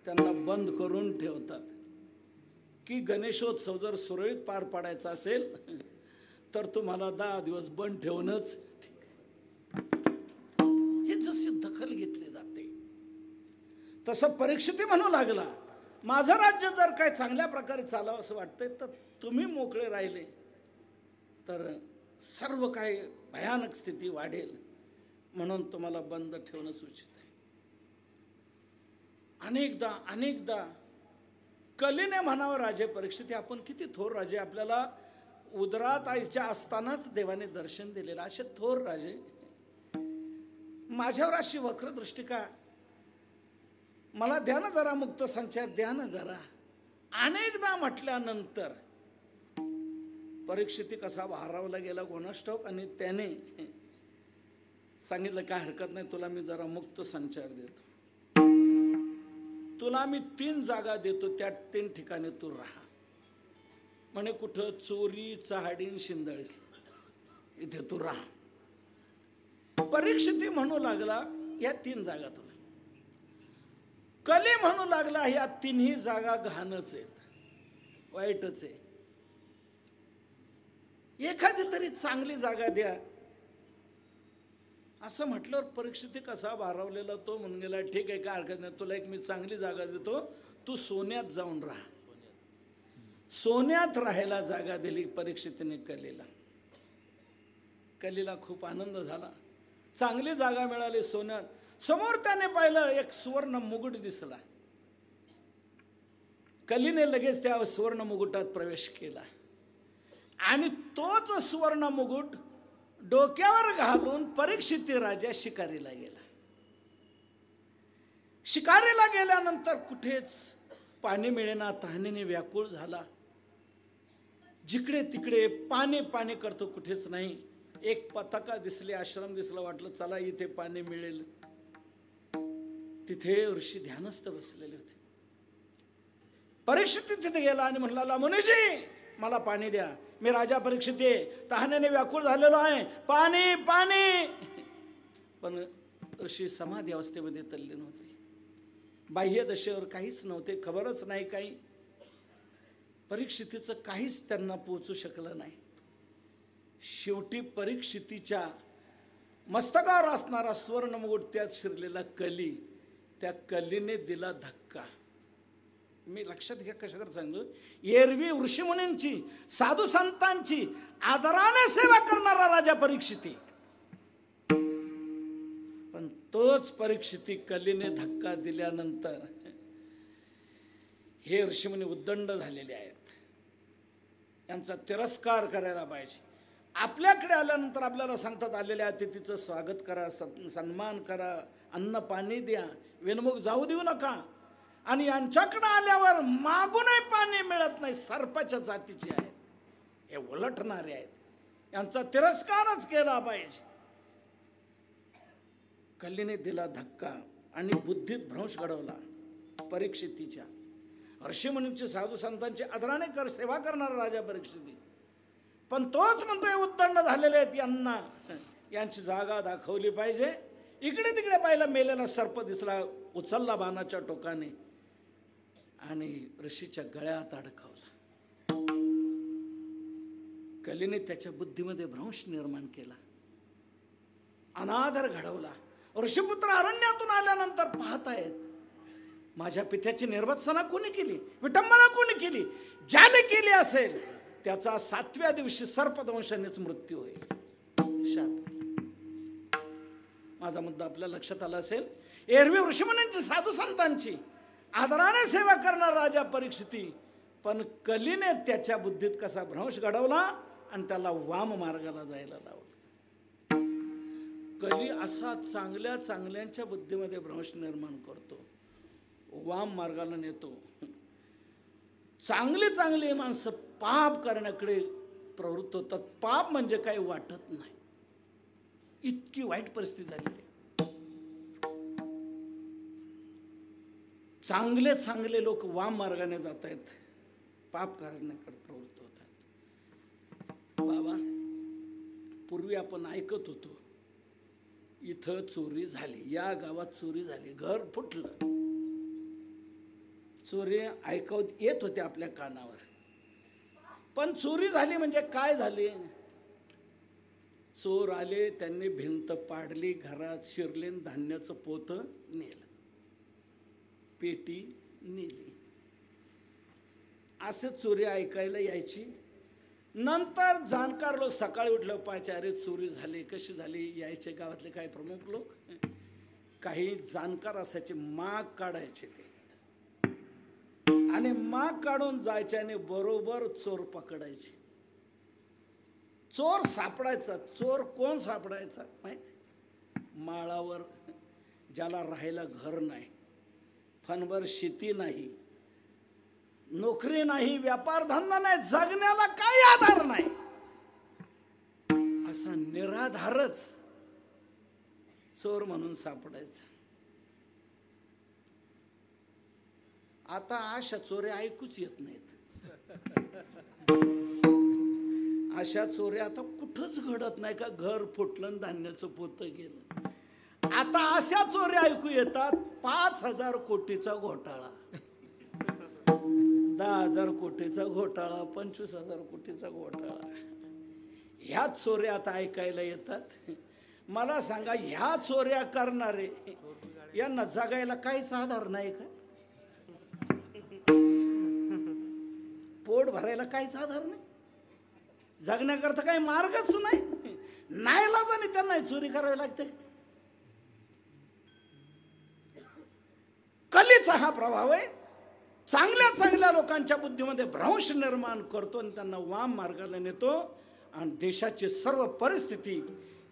त्यांना बंद करून ठेवतात की गणेशोत्सव जर सुरळीत पार पाडायचा असेल तर तुम्हाला 10 दिवस बंद ठेवणंच ठीक आहे. हे जशी दखल घेतली जाते तसं परीक्षित म्हणू लागला, माझं राज्य जर काय चांगल्या प्रकारे चालावं असं वाटतंय तर तुम्ही मोकळे राहिले तर सर्व काही भयानक स्थिती वाढेल, म्हणून तुम्हाला बंद ठेवणं उचित आहे. अनेकदा कलीने म्हणावं, राजे परीक्षित आपण किती थोर राजे, आपल्याला उदरात आईच्या असतानाच देवाने दर्शन दिलेलं, असे थोर राजे, माझ्यावर अशी वक्र दृष्टी का? मला द्या ना जरा मुक्त संचार, द्या ना जरा. अनेकदा म्हटल्यानंतर परीक्षित कसा भारावला गेला कोणास ठाऊक, आणि त्याने सांगितलं काय हरकत नाही, तुला मी जरा मुक्त संचार देतो, तुला मी 3 जागा देतो, त्या 3 ठिकाणी तू राहा. म्हणे कुठं? चोरी, चहाडी, शिंदळकी, इथे तू राहा. परीक्षित म्हणू लागला या 3 जागा तुला. कली म्हणू लागला ह्या 3ही जागा घाणच आहेत, वाईटच आहे, एखादी तरी चांगली जागा द्या. असं म्हटल्यावर परीक्षित कसा भारावलेला तो म्हणून गेला, ठीक आहे काय हरकत नाही, तुला एक मी चांगली जागा देतो, तू सोन्यात जाऊन राहा. सोन्यात राहायला जागा दिली परीक्षितने कलीला. कलीला खूप आनंद झाला, चांगली जागा मिळाली सोन्यात. समोर त्याने पाहिलं एक सुवर्ण मुकुट दिसला. कलीने लगेच त्या सुवर्ण मुकुटात प्रवेश केला आणि तोच सुवर्ण मुकुट डोक्यावर घालून परीक्षित राजा शिकारीला गेला. शिकारीला गेल्यानंतर कुठेच पाणी मिळेना, तहानेने व्याकुळ झाला. जिकडे तिकडे पाणी पाणी करतो, कुठेच नाही. एक पताका दिसली, आश्रम दिसला, वाटलं चला इथे पाणी मिळेल. तिथे ऋषी ध्यानस्थ बसलेले होते. परीक्षित तिथे गेला आणि म्हणला, मुनीजी मला पाणी द्या, मी राजा परीक्षित आहे, तहानेने व्याकुळ झालेलो आहे, पाणी पाणी. पण ऋषी समाधी अवस्थेमध्ये तल्लीन होते, बाह्य दशेवर काहीच नव्हते, खबरच नाही काही. परीक्षितीचं काहीच त्यांना पोचू शकलं नाही. शेवटी परीक्षितीच्या मस्तकावर असणारा सुवर्ण मुकुट, त्यात शिरलेला कली, त्या कलीने दिला धक्का. मी लक्षात घ्या कशाकडे सांगतो, एरवी ऋषीमुनींची, साधू संतांची आदराने सेवा करणारा राजा परीक्षिती, पण तोच परीक्षिती कलीने धक्का दिल्यानंतर हे ऋषीमुनी उद्दंड झालेले आहेत. यांचा तिरस्कार करायला पाहिजे. आपल्याकडे आल्यानंतर आपल्याला सांगतात, आलेल्या अतिथीचं स्वागत करा, सन्मान करा, अन्न पाणी द्या, विनमुख जाऊ देऊ नका. आणि यांच्याकडे आल्यावर मागूनही पाणी मिळत नाही, सर्पाच्या जातीचे आहेत, हे उलटणारे आहेत, यांचा तिरस्कारच केला पाहिजे. कलीने दिला धक्का आणि बुद्धीत भ्रंश घडवला परीक्षितीच्या. ऋषीमुनींची, साधू संतांची आदराने सेवा करणारा राजा परीक्षिती, पण तोच म्हणतोय उद्दंड झालेले आहेत, यांना यांची जागा दाखवली पाहिजे. इकडे तिकडे पाहिला, मेलेला सर्प दिसला, उचलला बाणाच्या टोकाने आणि ऋषीच्या गळ्यात अडकवला. कलीने त्याच्या बुद्धीमध्ये भ्रंश निर्माण केला, अनादर घडवला. ऋषीपुत्र अरण्यातून आल्यानंतर पाहतायत, माझ्या पित्याची निर्वत्सना कोणी केली, विटंबना कोणी केली, ज्याने केली असेल त्याचा 7व्या दिवशी सर्पदंशानेच मृत्यू होईल. शाप. माझा मुद्दा आपल्या लक्षात आला असेल. एरवी ऋषिमुनींची साधू संतांची आदराने सेवा करणार राजा परीक्षिती, पण कलीने त्याच्या बुद्धीत कसा भ्रंश घडवला आणि त्याला वाम मार्गाला जायला लावलं. कली असा चांगल्या चांगल्यांच्या बुद्धीमध्ये भ्रंश निर्माण करतो, वाम मार्गाला नेतो. चांगली चांगली माणसं पाप करण्याकडे प्रवृत्त होतात. पाप म्हणजे काही वाटत नाही, इतकी वाईट परिस्थिती झालेली आहे. चांगले चांगले लोक वाम मार्गाने जात आहेत, पाप करण्याकडे प्रवृत्त होत आहेत. बाबा, पूर्वी आपण ऐकत होतो इथं चोरी झाली, या गावात चोरी झाली, घर फुटलं, चोरी ऐकवत येत होते आपल्या कानावर. पण चोरी झाली म्हणजे काय झाले? चोर आले, त्यांनी भिंत पाडली, घरात शिरले, धान्याचं पोत नेलं, पेटी नेली. असे चोरी ऐकायला यायची. नंतर जाणकार लोक सकाळी उठलं पाहायचे, अरे चोरी झाली, कशी झाली, यायचे गावातले काही प्रमुख लोक, काही जाणकार असायचे, माग काढायचे ते, आणि माग काढून जायचे आणि बरोबर चोर पकडायचे. चोर सापडायचा. चोर कोण सापडायचा माहिती? माळावर ज्याला राहायला घर नाही, फणभर शेती नाही, नोकरी नाही, व्यापार धंदा नाही, जगण्याला काही आधार नाही, असा निराधारच चोर म्हणून सापडायचा. आता अशा चोऱ्या ऐकूच येत नाहीत. अशा चोऱ्या आता कुठंच घडत नाही का? घर फुटलं, धान्याचं पोतं गेलं. आता अशा चोऱ्या ऐकू येतात. 5,000 कोटीचा घोटाळा, 10,000 कोटीचा घोटाळा, 25,000 कोटीचा घोटाळा, ह्या चोऱ्या आता ऐकायला येतात. मला सांगा, ह्या चोऱ्या करणारे यांना जगायला काहीच आधार नाही का? पोट भरायला काहीच आधार नाही, जगण्याकरता काही मार्गच नाही, नाईलाजाने त्यांना चोरी करावी लागते. कलीचा हा प्रभाव आहे. चांगल्या चांगल्या लोकांच्या बुद्धीमध्ये भ्रंश निर्माण करतो आणि त्यांना वाम मार्गाला नेतो आणि देशाची सर्व परिस्थिती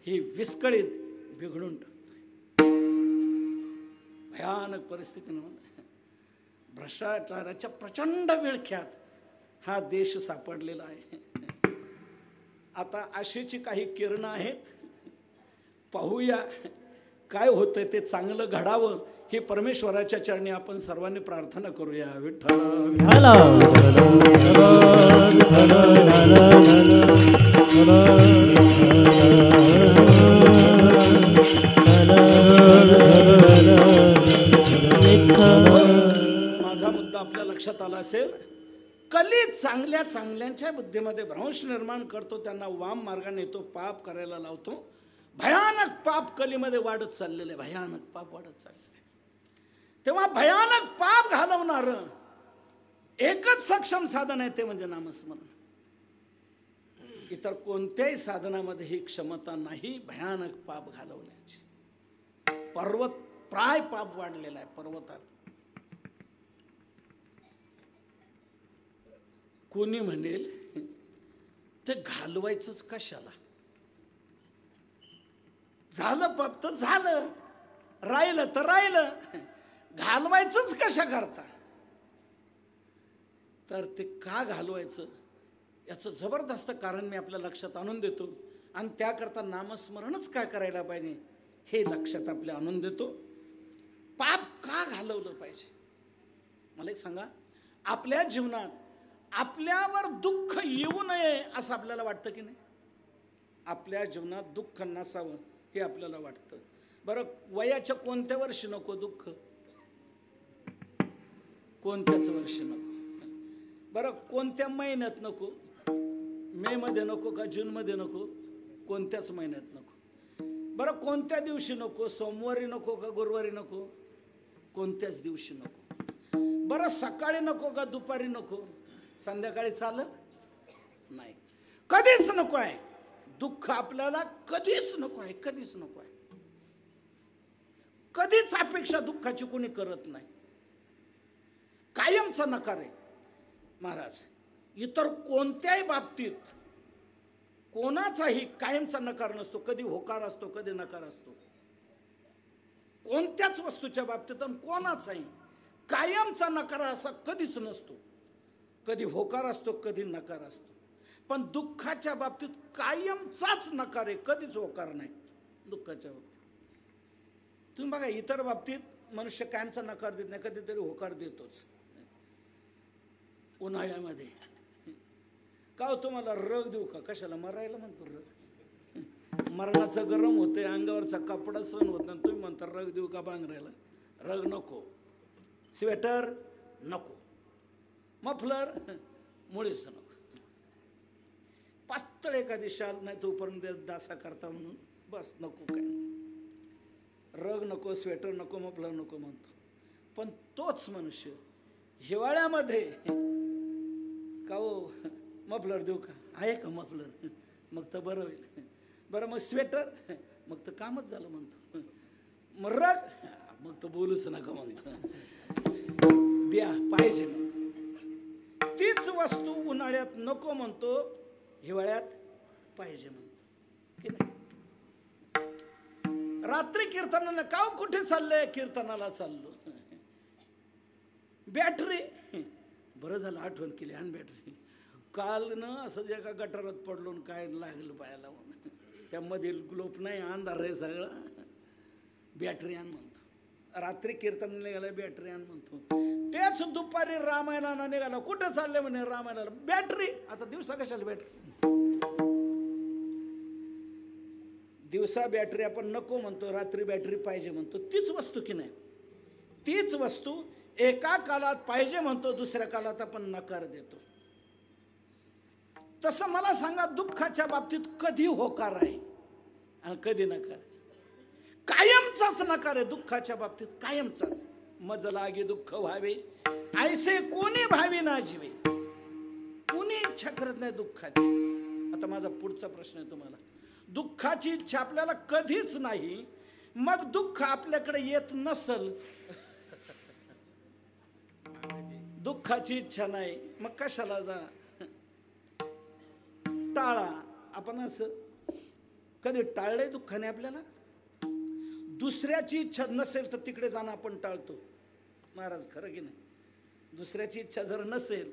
ही विस्कळीत बिघडून टाकते. भयानक परिस्थिती, भ्रष्टाचाराच्या प्रचंड विळख्यात हा देश सापडलेला आहे. आता अशीची काही किरणं आहेत, पाहूया काय होतंय. ते चांगलं घडावं ही परमेश्वराच्या चरणी आपण सर्वांनी प्रार्थना करूया. विठ्ठल माझा मुद्दा आपल्या लक्षात आला असेल. कली चांगल्या चांगल्यांच्या बुद्धीमध्ये भ्रंश निर्माण करतो, त्यांना वाम मार्गाने येतो, पाप करायला लावतो. भयानक पाप कलीमध्ये वाढत चाललेले, भयानक पाप वाढत चाललेले. तेव्हा भयानक पाप घालवणार एकच सक्षम साधन आहे, ते म्हणजे नामस्मरण. इतर कोणत्याही साधनामध्ये ही क्षमता नाही भयानक पाप घालवण्याची. पर्वत प्राय पाप वाढलेला आहे पर्वतात. कोणी म्हणेल ते घालवायचंच कशाला? झालं पाप तर झालं, राहिलं तर राहिलं, घालवायचंच कशा करता? तर ते का घालवायचं याचं जबरदस्त कारण मी आपल्या लक्षात आणून देतो, आणि त्याकरता नामस्मरणच काय करायला पाहिजे हे लक्षात आपल्या आणून देतो. पाप का घालवलं पाहिजे? मला एक सांगा, आपल्या जीवनात आपल्यावर दुःख येऊ नये असं आपल्याला वाटतं की नाही? आपल्या जीवनात दुःख नसावं हे आपल्याला वाटतं. बरं, वयाच्या कोणत्या वर्षी नको दुःख? कोणत्याच वर्षी नको. बरं, कोणत्या महिन्यात नको? मे मध्ये नको का जून मध्ये नको? कोणत्याच महिन्यात नको. बरं, कोणत्या दिवशी नको? सोमवारी नको का गुरुवारी नको? कोणत्याच दिवशी नको. बरं, सकाळी नको का दुपारी नको? संध्याकाळी चालत नाही. कधीच नको आहे दुःख आपल्याला, कधीच नको आहे, कधीच नको आहे. कधीच अपेक्षा दुःखाची कोणी करत नाही, कायमचा नकार आहे महाराज. इतर कोणत्याही बाबतीत कोणाचाही कायमचा नकार नसतो, कधी होकार असतो, कधी नकार असतो. कोणत्याच वस्तूच्या बाबतीत कोणाचाही कायमचा नकार असा कधीच नसतो. कधी होकार असतो, कधी नकार असतो. पण दुःखाच्या बाबतीत कायमचाच नकार आहे, कधीच होकार नाही दुःखाच्या बाबतीत. तुम्ही बघा, इतर बाबतीत मनुष्य कायमचा नकार देत नाही, कधीतरी होकार देतोच. उन्हाळ्यामध्ये का हो तुम्हाला रग देऊ का? कशाला? मरायला म्हणतो रग. मरणाचं गरम होते, अंगावरचा कपडा सहन होत नाही, तुम्ही म्हणता रग देऊ का बांगरायला? रग नको, स्वेटर नको, मफलर मुळीच नको, पातळ एखादी शाल नाही तोपर्यंत दासा करता म्हणून बस नको, काय रग नको, स्वेटर नको, मफलर नको म्हणतो. पण तोच मनुष्य हिवाळ्यामध्ये का हो मफलर देऊ का? आहे का मफलर? मग तर बरं होईल. बरं मग स्वेटर? मग तर कामच झालं म्हणतो. मग रग? मग तर बोलूच नका म्हणतो. द्या, पाहिजे म्हणतो. तीच वस्तू उन्हाळ्यात नको म्हणतो, हिवाळ्यात पाहिजे म्हणतो की नाही? रात्री कीर्तनाला का कुठे चाललंय? कीर्तनाला चाललो. बॅटरी? बरं झालं आठवण केली, आण बॅटरी. काल न असं एका गटारात पडलो काय लागलं पायाला, त्यामध्ये ग्लोप नाही, अंधार आहे सगळं. बॅटरी आण म्हणतो. रात्री कीर्तनाला निघाला, बॅटरी आण म्हणतो. तेच दुपारी रामायणाला निघाला. कुठं चालले म्हणे? रामायणाला. बॅटरी? आता दिवसा कशाला बॅटरी? दिवसा बॅटरी आपण नको म्हणतो, रात्री बॅटरी पाहिजे म्हणतो. तीच वस्तू की नाही? तीच वस्तू एका कालात पाहिजे म्हणतो, दुसऱ्या कालात आपण नकार देतो. तसं मला सांगा, दुःखाच्या बाबतीत कधी होकार आहे आणि कधी नकार? कायमचाच नकार आहे दुःखाच्या बाबतीत, कायमचाच. मज लागे दुःख व्हावे ऐसे कोणी भावी ना जीवे. कोणी इच्छा करत नाही दुःखाची. आता माझा पुढचा प्रश्न आहे तुम्हाला. दुःखाची इच्छा आपल्याला कधीच नाही, मग दुःख आपल्याकडे येत नसल, दुःखाची इच्छा नाही, मग कशाला जा? टाळा. आपण असं कधी टाळलंय दुःखाने आपल्याला? दुसऱ्याची इच्छा नसेल तर तिकडे जाणं आपण टाळतो महाराज, खरं की नाही? दुसऱ्याची इच्छा जर नसेल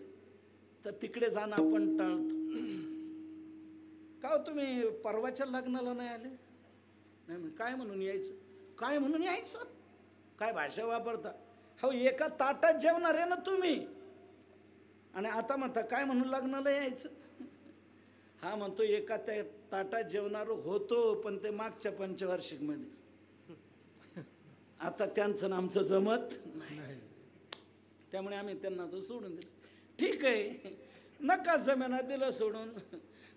तर तिकडे जाणं आपण टाळतो. का हो तुम्ही परवाच्या लग्नाला नाही आले? नाही, काय म्हणून यायचं? काय म्हणून यायचं? काय भाषा वापरता? हो, एका ताटात जेवणार आहे ना तुम्ही, आणि आता म्हणता काय म्हणून लग्नाला यायचं? हा म्हणतो एका त्या ताटात जेवणार होतो, पण ते मागच्या पंचवार्षिक मध्ये. आता त्यांचं आमचं जमत नाही, त्यामुळे आम्ही त्यांना तर सोडून दिलं. ठीक आहे, नका जमेना, दिलं सोडून.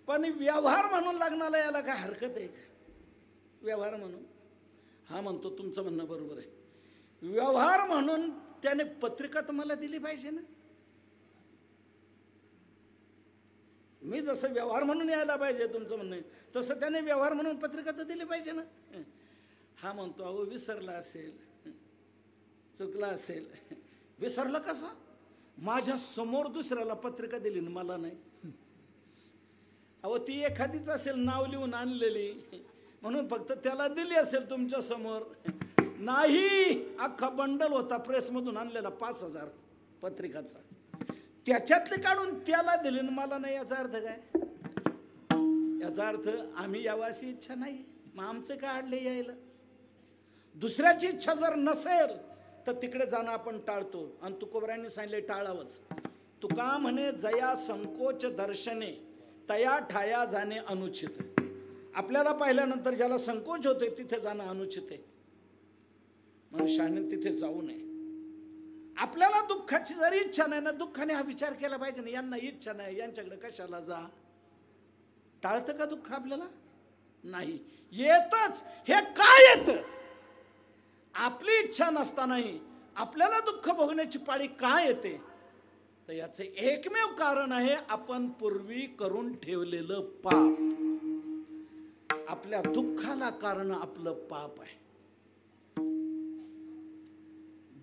पण व्यवहार म्हणून लग्नाला यायला काय हरकत आहे का? व्यवहार म्हणून? हा म्हणतो तुमचं म्हणणं बरोबर आहे. व्यवहार म्हणून त्याने पत्रिका तुम्हाला दिली पाहिजे ना. मी जसं व्यवहार म्हणून यायला पाहिजे तुमचं म्हणणं आहे, तसं त्याने व्यवहार म्हणून पत्रिका तर दिली पाहिजे ना. हा म्हणतो अहो विसरला असेल, चुकला असेल. विसरलं कसं? माझ्या समोर दुसऱ्याला पत्रिका दिली ना, मला नाही. अहो ती एखादीच असेल नाव लिहून आणलेली, म्हणून फक्त त्याला दिली असेल तुमच्या समोर. नाही, अख्खा बंडल होता प्रेसमधून आणलेला 5,000 पत्रिकाचा, त्याच्यातले काढून त्याला दिली ना, मला नाही. याचा अर्थ काय? याचा अर्थ आम्ही यावासी इच्छा नाही, मग आमचं काय अडले यायला? दुसऱ्याची इच्छा जर नसेल तर तिकडे जाणं आपण टाळतो. आणि तुकोबरायांनी सांगितले टाळावंच. तुका म्हणे जया संकोच दर्शने तया ठाया जाणे अनुचित. आपल्याला पाहिल्यानंतर ज्याला संकोच होते तिथे जाणं अनुचित आहे, मनुष्याने तिथे जाऊ नये. आपल्याला दुःखाची जरी इच्छा नाही ना, दुःखाने हा विचार केला पाहिजे ना, यांना इच्छा नाही, यांच्याकडे कशाला जा? टाळतं का दुःख आपल्याला? नाही, येतच. हे काय येतं? आपली इच्छा नसतानाही आपल्याला दुःख भोगण्याची पाळी काय येते? तर याचे एकमेव कारण आहे आपण पूर्वी करून ठेवलेलं पाप. आपल्या दुःखाला कारण आपलं पाप आहे.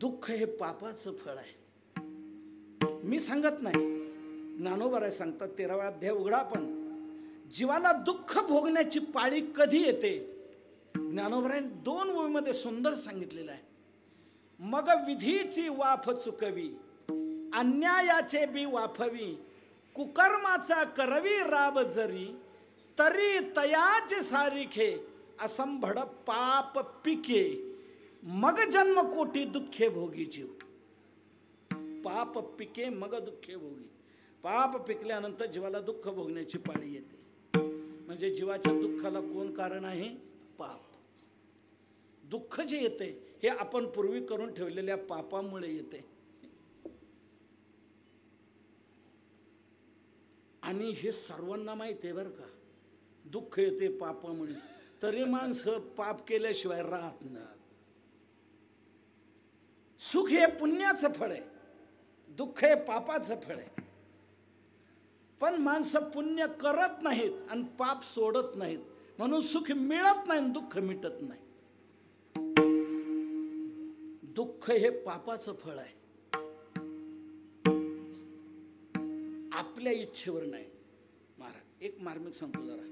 दुःख हे पापाचं फळ आहे. मी सांगत नाही, ज्ञानोबा सांगतात 13वा अध्याय उघडा. पण जीवाला दुःख भोगण्याची पाळी कधी येते? ज्ञानोबरांनी 2 ओळीमध्ये सुंदर सांगितलेलं आहे. मग विधीची वाफ चुकवी, अन्यायाचे बी वाफवी, कुकर्माचा करवी राब जरी, तरी तयाचे सारिखे असंभड पाप पिके, मग जन्म कोटी दुःखे भोगी जीव. पाप पिके मग दुःखे भोगी. पाप पिकल्यानंतर जीवाला दुःख भोगण्याची पाळी येते. म्हणजे जीवाच्या दुःखाला कोण कारण आहे? पाप. दुःख जे येते हे आपण पूर्वी करून ठेवलेल्या पापामुळे येते. आणि हे सर्वांना माहिती आहे बरं का. दुःख येते पापामुळे, तरी माणसं पाप केल्याशिवाय राहत नाही. सुख हे पुण्याचं फळ आहे, दुःख हे पापाचं फळ आहे. पण माणसं पुण्य करत नाहीत आणि पाप सोडत नाहीत, म्हणून सुख मिळत नाही, दुःख मिटत नाही. दुःख हे पापाचं फळ आहे, आपल्या इच्छेवर नाही. महाराज एक मार्मिक सांगतो जरा.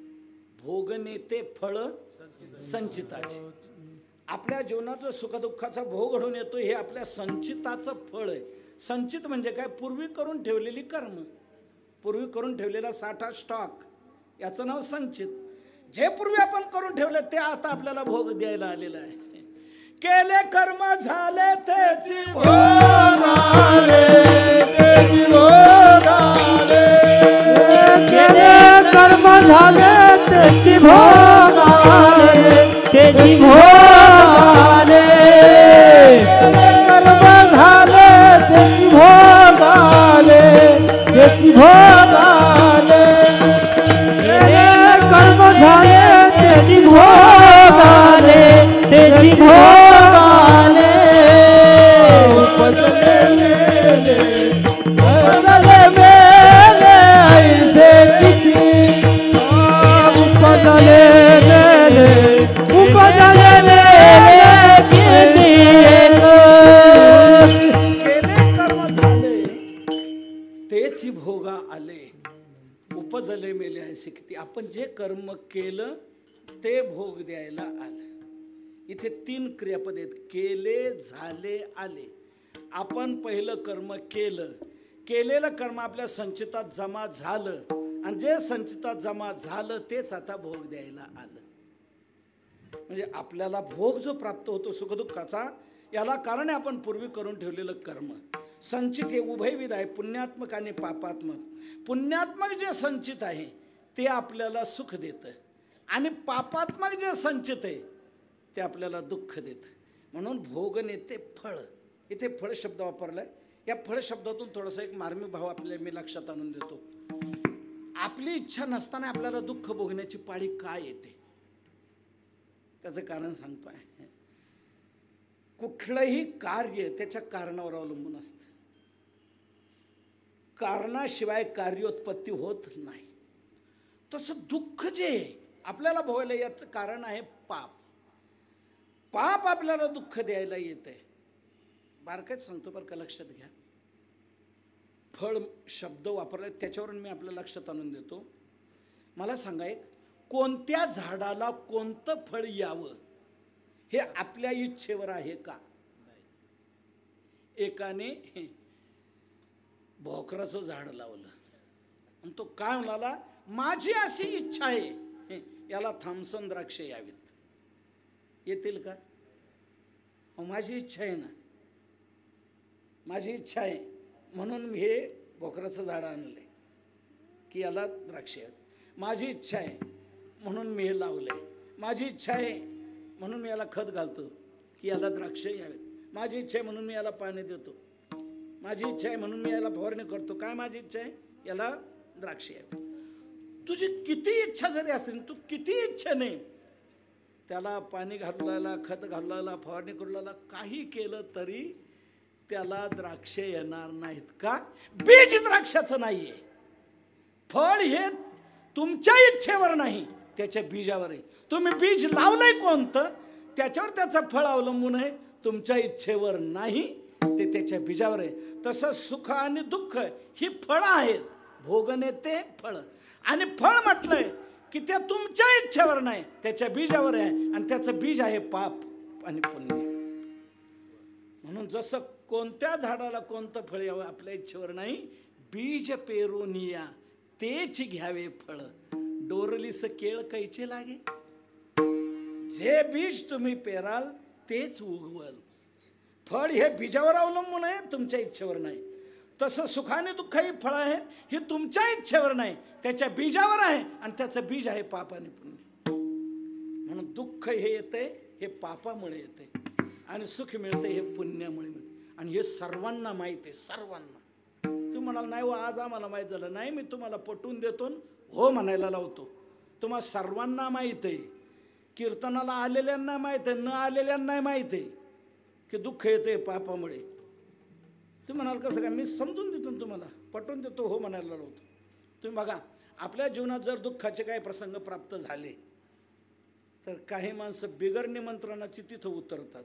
भोगने ते फळ संचिताचे. आपल्या जीवनाचं सुखदुःखाचा भोग घडून येतो हे आपल्या संचिताचं फळ आहे. संचित म्हणजे काय? पूर्वी करून ठेवलेली कर्म, पूर्वी करून ठेवलेला साठा, स्टॉक, याचं नाव संचित. जे पूर्वी आपण करून ठेवले ते आता आपल्याला भोग द्यायला आलेलं आहे. केले कर्म झाले त्याची भोग आले, त्याची भोग आले. केले कर्म झाले त्याची भोग आले, त्याची भोग आले. कर्म झाले त्याची भोग आले, त्याची भोग आले. कर्म झाले त्याची भोग आले, त्याची भोग आले. उपजले मेले, उपजले मेले ऐसे किती. उपजले मेले, उपजले मेले किती. केले कर्म झाले तेच भोगा आले, उपजले मेले असे किती. आपण जे कर्म केलं ते भोग द्यायला आलं. इथे 3 क्रियापद आहेत. केले, झाले, आले. आपण पहिलं कर्म केलं, केलेलं कर्म आपल्या संचितात जमा झालं, आणि जे संचितात जमा झालं तेच आता भोग द्यायला आलं. म्हणजे आपल्याला भोग जो प्राप्त होतो सुखदुःखाचा, याला कारण आहे आपण पूर्वी करून ठेवलेलं कर्म. संचित हे उभयविध आहे, पुण्यात्मक आणि पापात्मक. पुण्यात्मक जे संचित आहे ते आपल्याला सुख देतं, आणि पापात्मक जे संचित आहे ते आपल्याला दुःख देतं. म्हणून भोग नेते फळ. इथे फळ शब्द वापरलाय. या फळ शब्दातून थोडासा एक मार्मिक भाव आपल्याला मी लक्षात आणून देतो. आपली इच्छा नसताना आपल्याला दुःख भोगण्याची पाळी काय येते त्याचं कारण सांगतोय. कुठलंही कार्य त्याच्या कारणावर अवलंबून असतं. कारणाशिवाय कार्योत्पत्ती होत नाही. तसं दुःख जे आपल्याला भोगायला याचं कारण आहे पाप. पाप आपल्याला दुःख द्यायला येते. बारकाईत सांगतो बरं का, लक्षात घ्या. फळ शब्द वापरले त्याच्यावरून मी आपल्या लक्षात आणून देतो. मला सांगा, एक कोणत्या झाडाला कोणतं फळ यावं हे आपल्या इच्छेवर आहे का? एकाने भोकराचं झाड लावलं आणि तो काय म्हणाला, माझी अशी इच्छा आहे याला थॉम्सन द्राक्ष यावीत. येतील का? माझी इच्छा आहे ना, माझी इच्छा आहे म्हणून मी हे भोकराचं झाड आणले की याला द्राक्ष यावीत. माझी इच्छा आहे म्हणून मी हे लावले. माझी इच्छा आहे म्हणून मी याला खत घालतो की याला द्राक्ष यावेत. माझी इच्छा आहे म्हणून मी याला पाणी देतो. माझी इच्छा आहे म्हणून मी याला फवारणी करतो. काय माझी इच्छा आहे? याला द्राक्ष यावेत. तुझी किती इच्छा जरी असेल, तू किती इच्छेने त्याला पाणी घालू लागला, खत घालू लागला, फवारणी करू लागला, काही केलं तरी त्याला द्राक्ष येणार नाहीत. का? बीज द्राक्षाचं नाहीये. फळ हे तुमच्या इच्छेवर नाही, त्याच्या बीजावर आहे. तुम्ही बीज लावलंय कोणतं त्याच्यावर त्याचं फळ अवलंबून आहे. तुमच्या इच्छेवर नाही, ते त्याच्या बीजावर आहे. तसंच सुख आणि दुःख ही फळं आहेत, भोगणे ते फळ. आणि फळ म्हटलंय की त्या तुमच्या इच्छेवर नाही, त्याच्या बीजावर आहे. आणि त्याचं बीज आहे पाप आणि पुण्य. म्हणून जसं कोणत्या झाडाला कोणतं फळ यावं आपल्या इच्छेवर नाही, बीज पेरून या तेच घ्यावे फळ. डोरलीस केळ कैचे लागे. जे बीज तुम्ही पेराल तेच उगवल. फळ हे बीजावर अवलंबून आहे, तुमच्या इच्छेवर नाही. तसं सुखाने दुःख ही फळं आहेत, ही तुमच्या इच्छेवर नाही, त्याच्या बीजावर आहे. आणि त्याचं बीज आहे पाप आणि पुण्य. म्हणून दुःख हे येते हे पापामुळे येते, आणि सुख मिळते हे पुण्यामुळे मिळते. आणि हे सर्वांना माहिती आहे, सर्वांना. तू म्हणाल नाही हो आज आम्हाला माहीत झालं, नाही मी तुम्हाला पटवून देतो, हो म्हणायला लावतो. तुम्हाला सर्वांना माहीत आहे, कीर्तनाला आलेल्यांना माहीत आहे, न आलेल्यांना माहीत आहे की दुःख येते पापामुळे. तुम्ही म्हणाल कसं काय, मी समजून देतो तुम्हाला, पटवून देतो, हो म्हणायला लावतो. तुम्ही बघा आपल्या जीवनात जर दुःखाचे काही प्रसंग प्राप्त झाले तर काही माणसं बिगर निमंत्रणाची तिथं उतरतात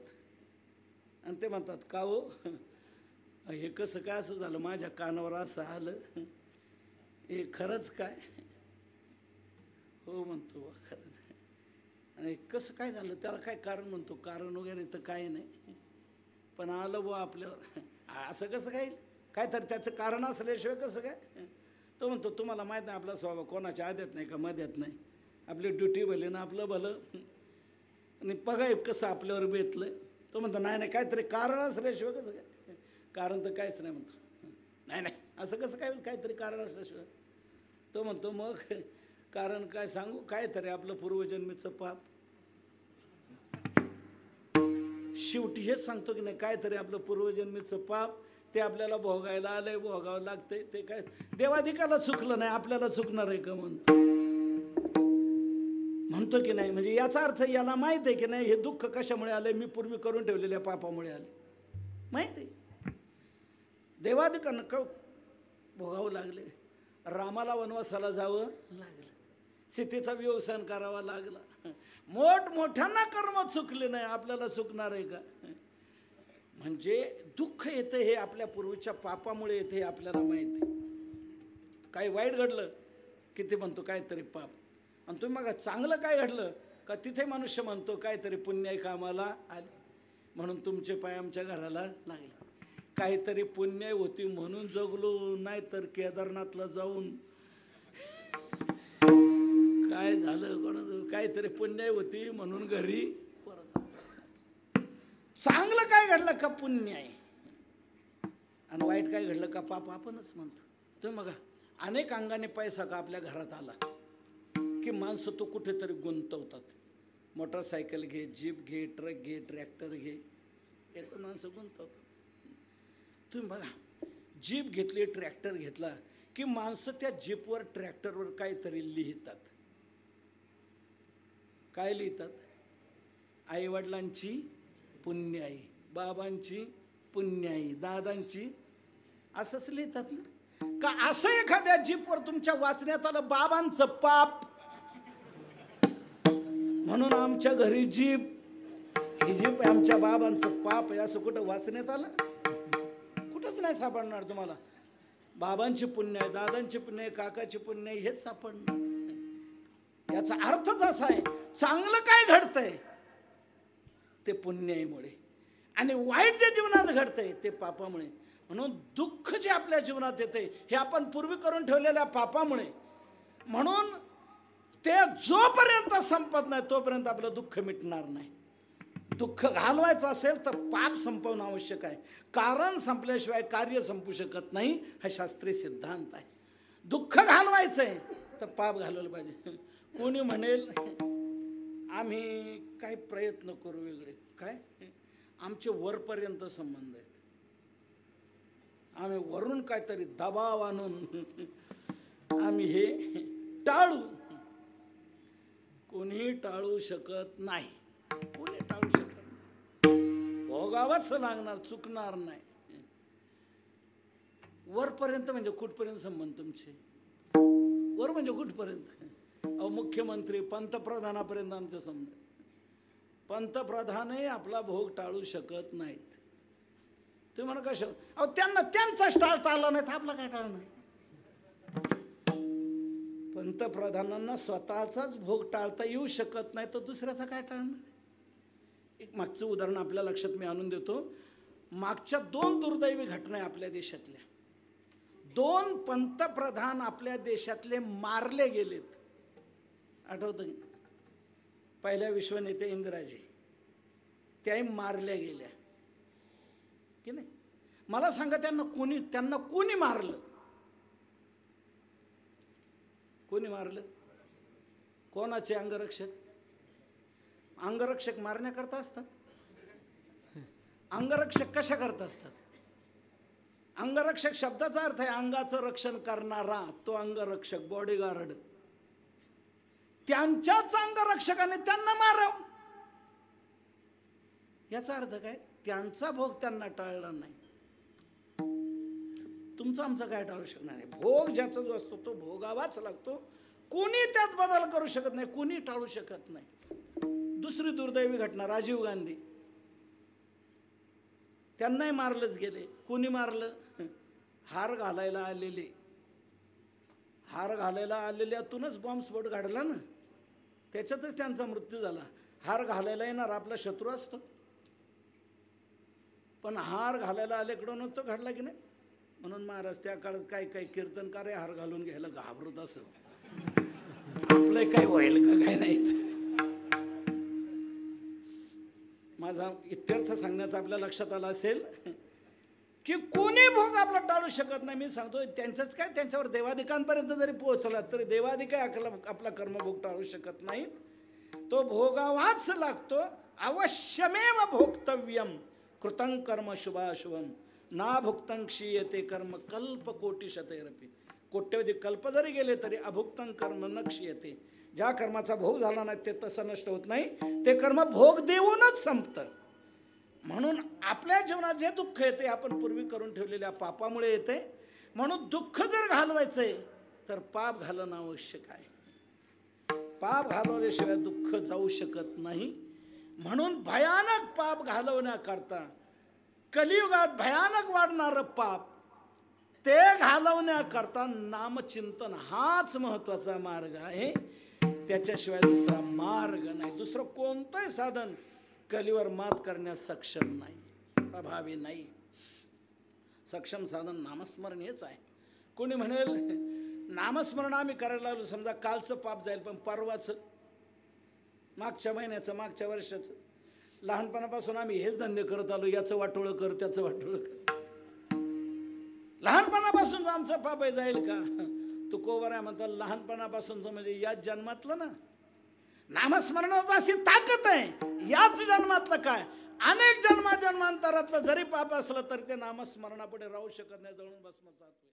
आणि ते म्हणतात का हो हे कसं काय असं झालं, माझ्या कानावर असं आलं, हे खरंच काय. हो म्हणतो खरंच. आणि कसं काय झालं, त्याला काय कारण म्हणतो, कारण वगैरे तर काही नाही, पण आलं बुवा आपल्यावर. असं कसं काय, काय तर त्याचं कारण असल्याशिवाय कसं काय. तो म्हणतो तुम्हाला माहीत नाही आपला स्वभाव कोणाच्या आद्यात नाही का मध्यात नाही, आपली ड्युटी भली ना आपलं भलं, आणि बघा कसं आपल्यावर बेतलं. तो म्हणतो नाही नाही काहीतरी कारण असल्याशिवाय कसं काय. कारण तर काहीच नाही म्हणतो. नाही नाही असं कसं काय होईल, काहीतरी कारण असल्याशिवाय. तो म्हणतो मग कारण काय सांगू, काहीतरी आपलं पूर्वजन्मीचं पाप. शेवटी हेच सांगतो की नाही, काहीतरी आपलं पूर्वजन्मीचं पाप ते आपल्याला भोगायला आलंय, भोगावं लागतंय. ते काय देवाधिकाला चुकलं नाही, आपल्याला चुकणार आहे का म्हणतो की नाही. म्हणजे याचा अर्थ याला माहित आहे की नाही हे दुःख कशामुळे आलंय, मी पूर्वी करून ठेवलेल्या पापामुळे आले, माहित आहे. देवाधिकानं भोगावं लागले, रामाला वनवासाला जावं लागलं, सीतेचा वियोग सहन करावा लागला, मोठमोठ्यांना कर्म चुकले नाही, आपल्याला चुकणार आहे का. म्हणजे दुःख येतं हे आपल्या पूर्वीच्या पापामुळे येते हे आपल्याला माहित आहे. काही वाईट घडलं की ते म्हणतो काहीतरी पाप, आणि तुम्ही मग चांगलं काय घडलं का तिथे मनुष्य म्हणतो काहीतरी पुण्य कामाला आले, म्हणून तुमचे पाय आमच्या घराला लागले. काहीतरी पुण्य होती म्हणून जगलो, नाही तर केदारनाथला जाऊन काय झालं कोणाचं, काहीतरी पुण्य होती म्हणून घरी परत. चांगलं काय घडलं का पुण्य आहे, आणि वाईट काय घडलं का पाप आपणच म्हणतो. तुम्ही बघा अनेक अंगाने पैसा का आपल्या घरात आला की माणसं तो कुठेतरी गुंतवतात. मोटरसायकल घे, जीप घे, ट्रक घे, ट्रॅक्टर घे, यात माणसं गुंतवतात. तुम्ही बघा जीप घेतली, ट्रॅक्टर घेतला की माणसं त्या जीपवर ट्रॅक्टरवर काहीतरी लिहितात. काय लिहितात, आईवडिलांची पुण्याई, बाबांची पुण्याई, दादांची, असंच लिहितात ना. का असं एखाद्या जीपवर तुमच्या वाचण्यात आलं बाबांचं पाप, म्हणून आमच्या घरी जीप, ही जीप आहे आमच्या बाबांचं पाप आहे, असं कुठं वाचण्यात आलं, कुठंच नाही सापडणार तुम्हाला. बाबांची पुण्य आहे, दादांची पुण्य आहे, काकाची पुण्य आहे, हेच सापडणार. याचा अर्थच असा आहे चांगलं काय घडतंय ते पुण्याईमुळे, आणि वाईट जे जीवनात घडतंय ते पापामुळे. म्हणून दुःख जे आपल्या जीवनात येते हे आपण पूर्वी करून ठेवलेल्या पापामुळे. म्हणून ते जोपर्यंत संपत नाही तोपर्यंत आपलं दुःख मिटणार नाही. दुःख घालवायचं असेल तर पाप संपवणं आवश्यक आहे. कारण संपल्याशिवाय कार्य संपू शकत नाही, हा शास्त्रीय सिद्धांत आहे. दुःख घालवायचंय तर पाप घालवलं पाहिजे. कोणी म्हणेल आम्ही काय प्रयत्न करू वेगळे, काय आमचे वरपर्यंत संबंध आहेत, आम्ही वरून काहीतरी दबाव आणून आम्ही हे टाळू. कोणी टाळू शकत नाही, कोणी टाळू शकत नाही, भोगावंच लागणार, चुकणार नाही. वरपर्यंत म्हणजे कुठपर्यंत संबंध तुमचे, वर म्हणजे कुठपर्यंत. मुख्यमंत्री पंतप्रधानापर्यंत आमचे संबंध, पंतप्रधानही आपला भोग टाळू शकत नाहीत. तुम्ही म्हणा कशा अहो त्यांना त्यांचाच टाळता आला नाही तर आपला काय टाळणार. पंतप्रधानांना स्वतःचाच भोग टाळता येऊ शकत नाही तर दुसऱ्याचा काय टाळणार. एक मागचं उदाहरण आपल्या लक्षात मी आणून देतो. मागच्या 2 दुर्दैवी घटना आहे आपल्या देशातल्या. 2 पंतप्रधान आपल्या देशातले मारले गेलेत. आठवतं की? पहिल्या विश्वनेते इंदिराजी त्याही मारल्या गेल्या की नाही. मला सांगा त्यांना कोणी मारलं. कोणी मारलं. कोणाचे अंगरक्षक. अंगरक्षक मारण्याकरता असतात. अंगरक्षक कशा करता असतात. अंगरक्षक शब्दाचा अर्थ आहे अंगाचं रक्षण करणारा. तो अंगरक्षक बॉडीगार्ड. त्यांच्याच अंगरक्षकाने त्यांना मारावं याचा अर्थ काय. त्यांचा भोग त्यांना टाळला नाही. तुमचा आमचा काय टाळू शकणार नाही. भोग ज्याचा जो असतो तो भोगावाच लागतो. कोणी त्यात बदल करू शकत नाही. कोणी टाळू शकत नाही. दुसरी दुर्दैवी घटना राजीव गांधी त्यांनाही मारलंच गेले. कोणी मारलं. हार घालायला आलेले. हार घालायला आलेल्यातूनच बॉम्बस्फोट घडला ना. त्याच्यातच त्यांचा मृत्यू झाला. हार घालायला येणार आपला शत्रू असतो पण हार घालायला आल्याकडूनच तो घडला की नाही. म्हणून महाराज त्या काळात काय काय कीर्तनकार हार घालून घ्यायला घाबरत असत. आपलं काय होईल का काय नाही. माझा इत्यर्थ सांगण्याचा आपल्या लक्षात आला असेल की कोणी भोग आपला टाळू शकत नाही. मी सांगतो त्यांचंच काय त्यांच्यावर देवादिकांपर्यंत जरी पोहोचला तरी देवादिक आपला कर्मभोग टाळू शकत नाही. तो भोगावाच लागतो. अवश्यमेव भोक्तव्यम कृतं कर्म शुभाशुभम ना भुक्तं क्षीयते कर्म कल्प कोटिशतैरपि. कोट्यवधी कल्प जरी गेले तरी अभुक्तं कर्म न क्षीयते. ज्या कर्माचा भोग झाला नाही ते तसं नष्ट होत नाही. ते कर्म भोग देऊनच संपतं. म्हणून आपल्या जीवनात जे दुःख येते आपण पूर्वी करून ठेवलेल्या पापामुळे येते. म्हणून दुःख जर घालवायचंय तर पाप घालणं आवश्यक आहे. पाप घालवल्याशिवाय दुःख जाऊ शकत नाही. म्हणून भयानक पाप घालवण्याकरता कलियुगात भयानक वाढणारं पाप ते घालवण्याकरता नामचिंतन हाच महत्वाचा मार्ग आहे. त्याच्याशिवाय दुसरा मार्ग नाही. दुसरं कोणतंही साधन कलीवर मात करण्यास सक्षम नाही. प्रभावी नाही. सक्षम साधन नामस्मरण हेच आहे. कोणी म्हणेल नामस्मरण आम्ही करायला लागलो समजा कालचं पाप जाईल पण परवाचं मागच्या महिन्याचं मागच्या वर्षाचं लहानपणापासून आम्ही हेच धंदे करत आलो. याचं वाटोळं कर त्याचं वाटोळं कर. लहानपणापासून आमचं पाप जाईल का. तुकोबर आहे म्हणतात लहानपणापासूनचं म्हणजे याच जन्मातलं ना. नामस्मरणात अशी ताकद आहे. याच जन्मातलं काय अनेक जन्मांतरातलं जरी पाप असलं तरी ते नामस्मरणापुढे राहू शकत नाही. जळून भस्मसात होईल.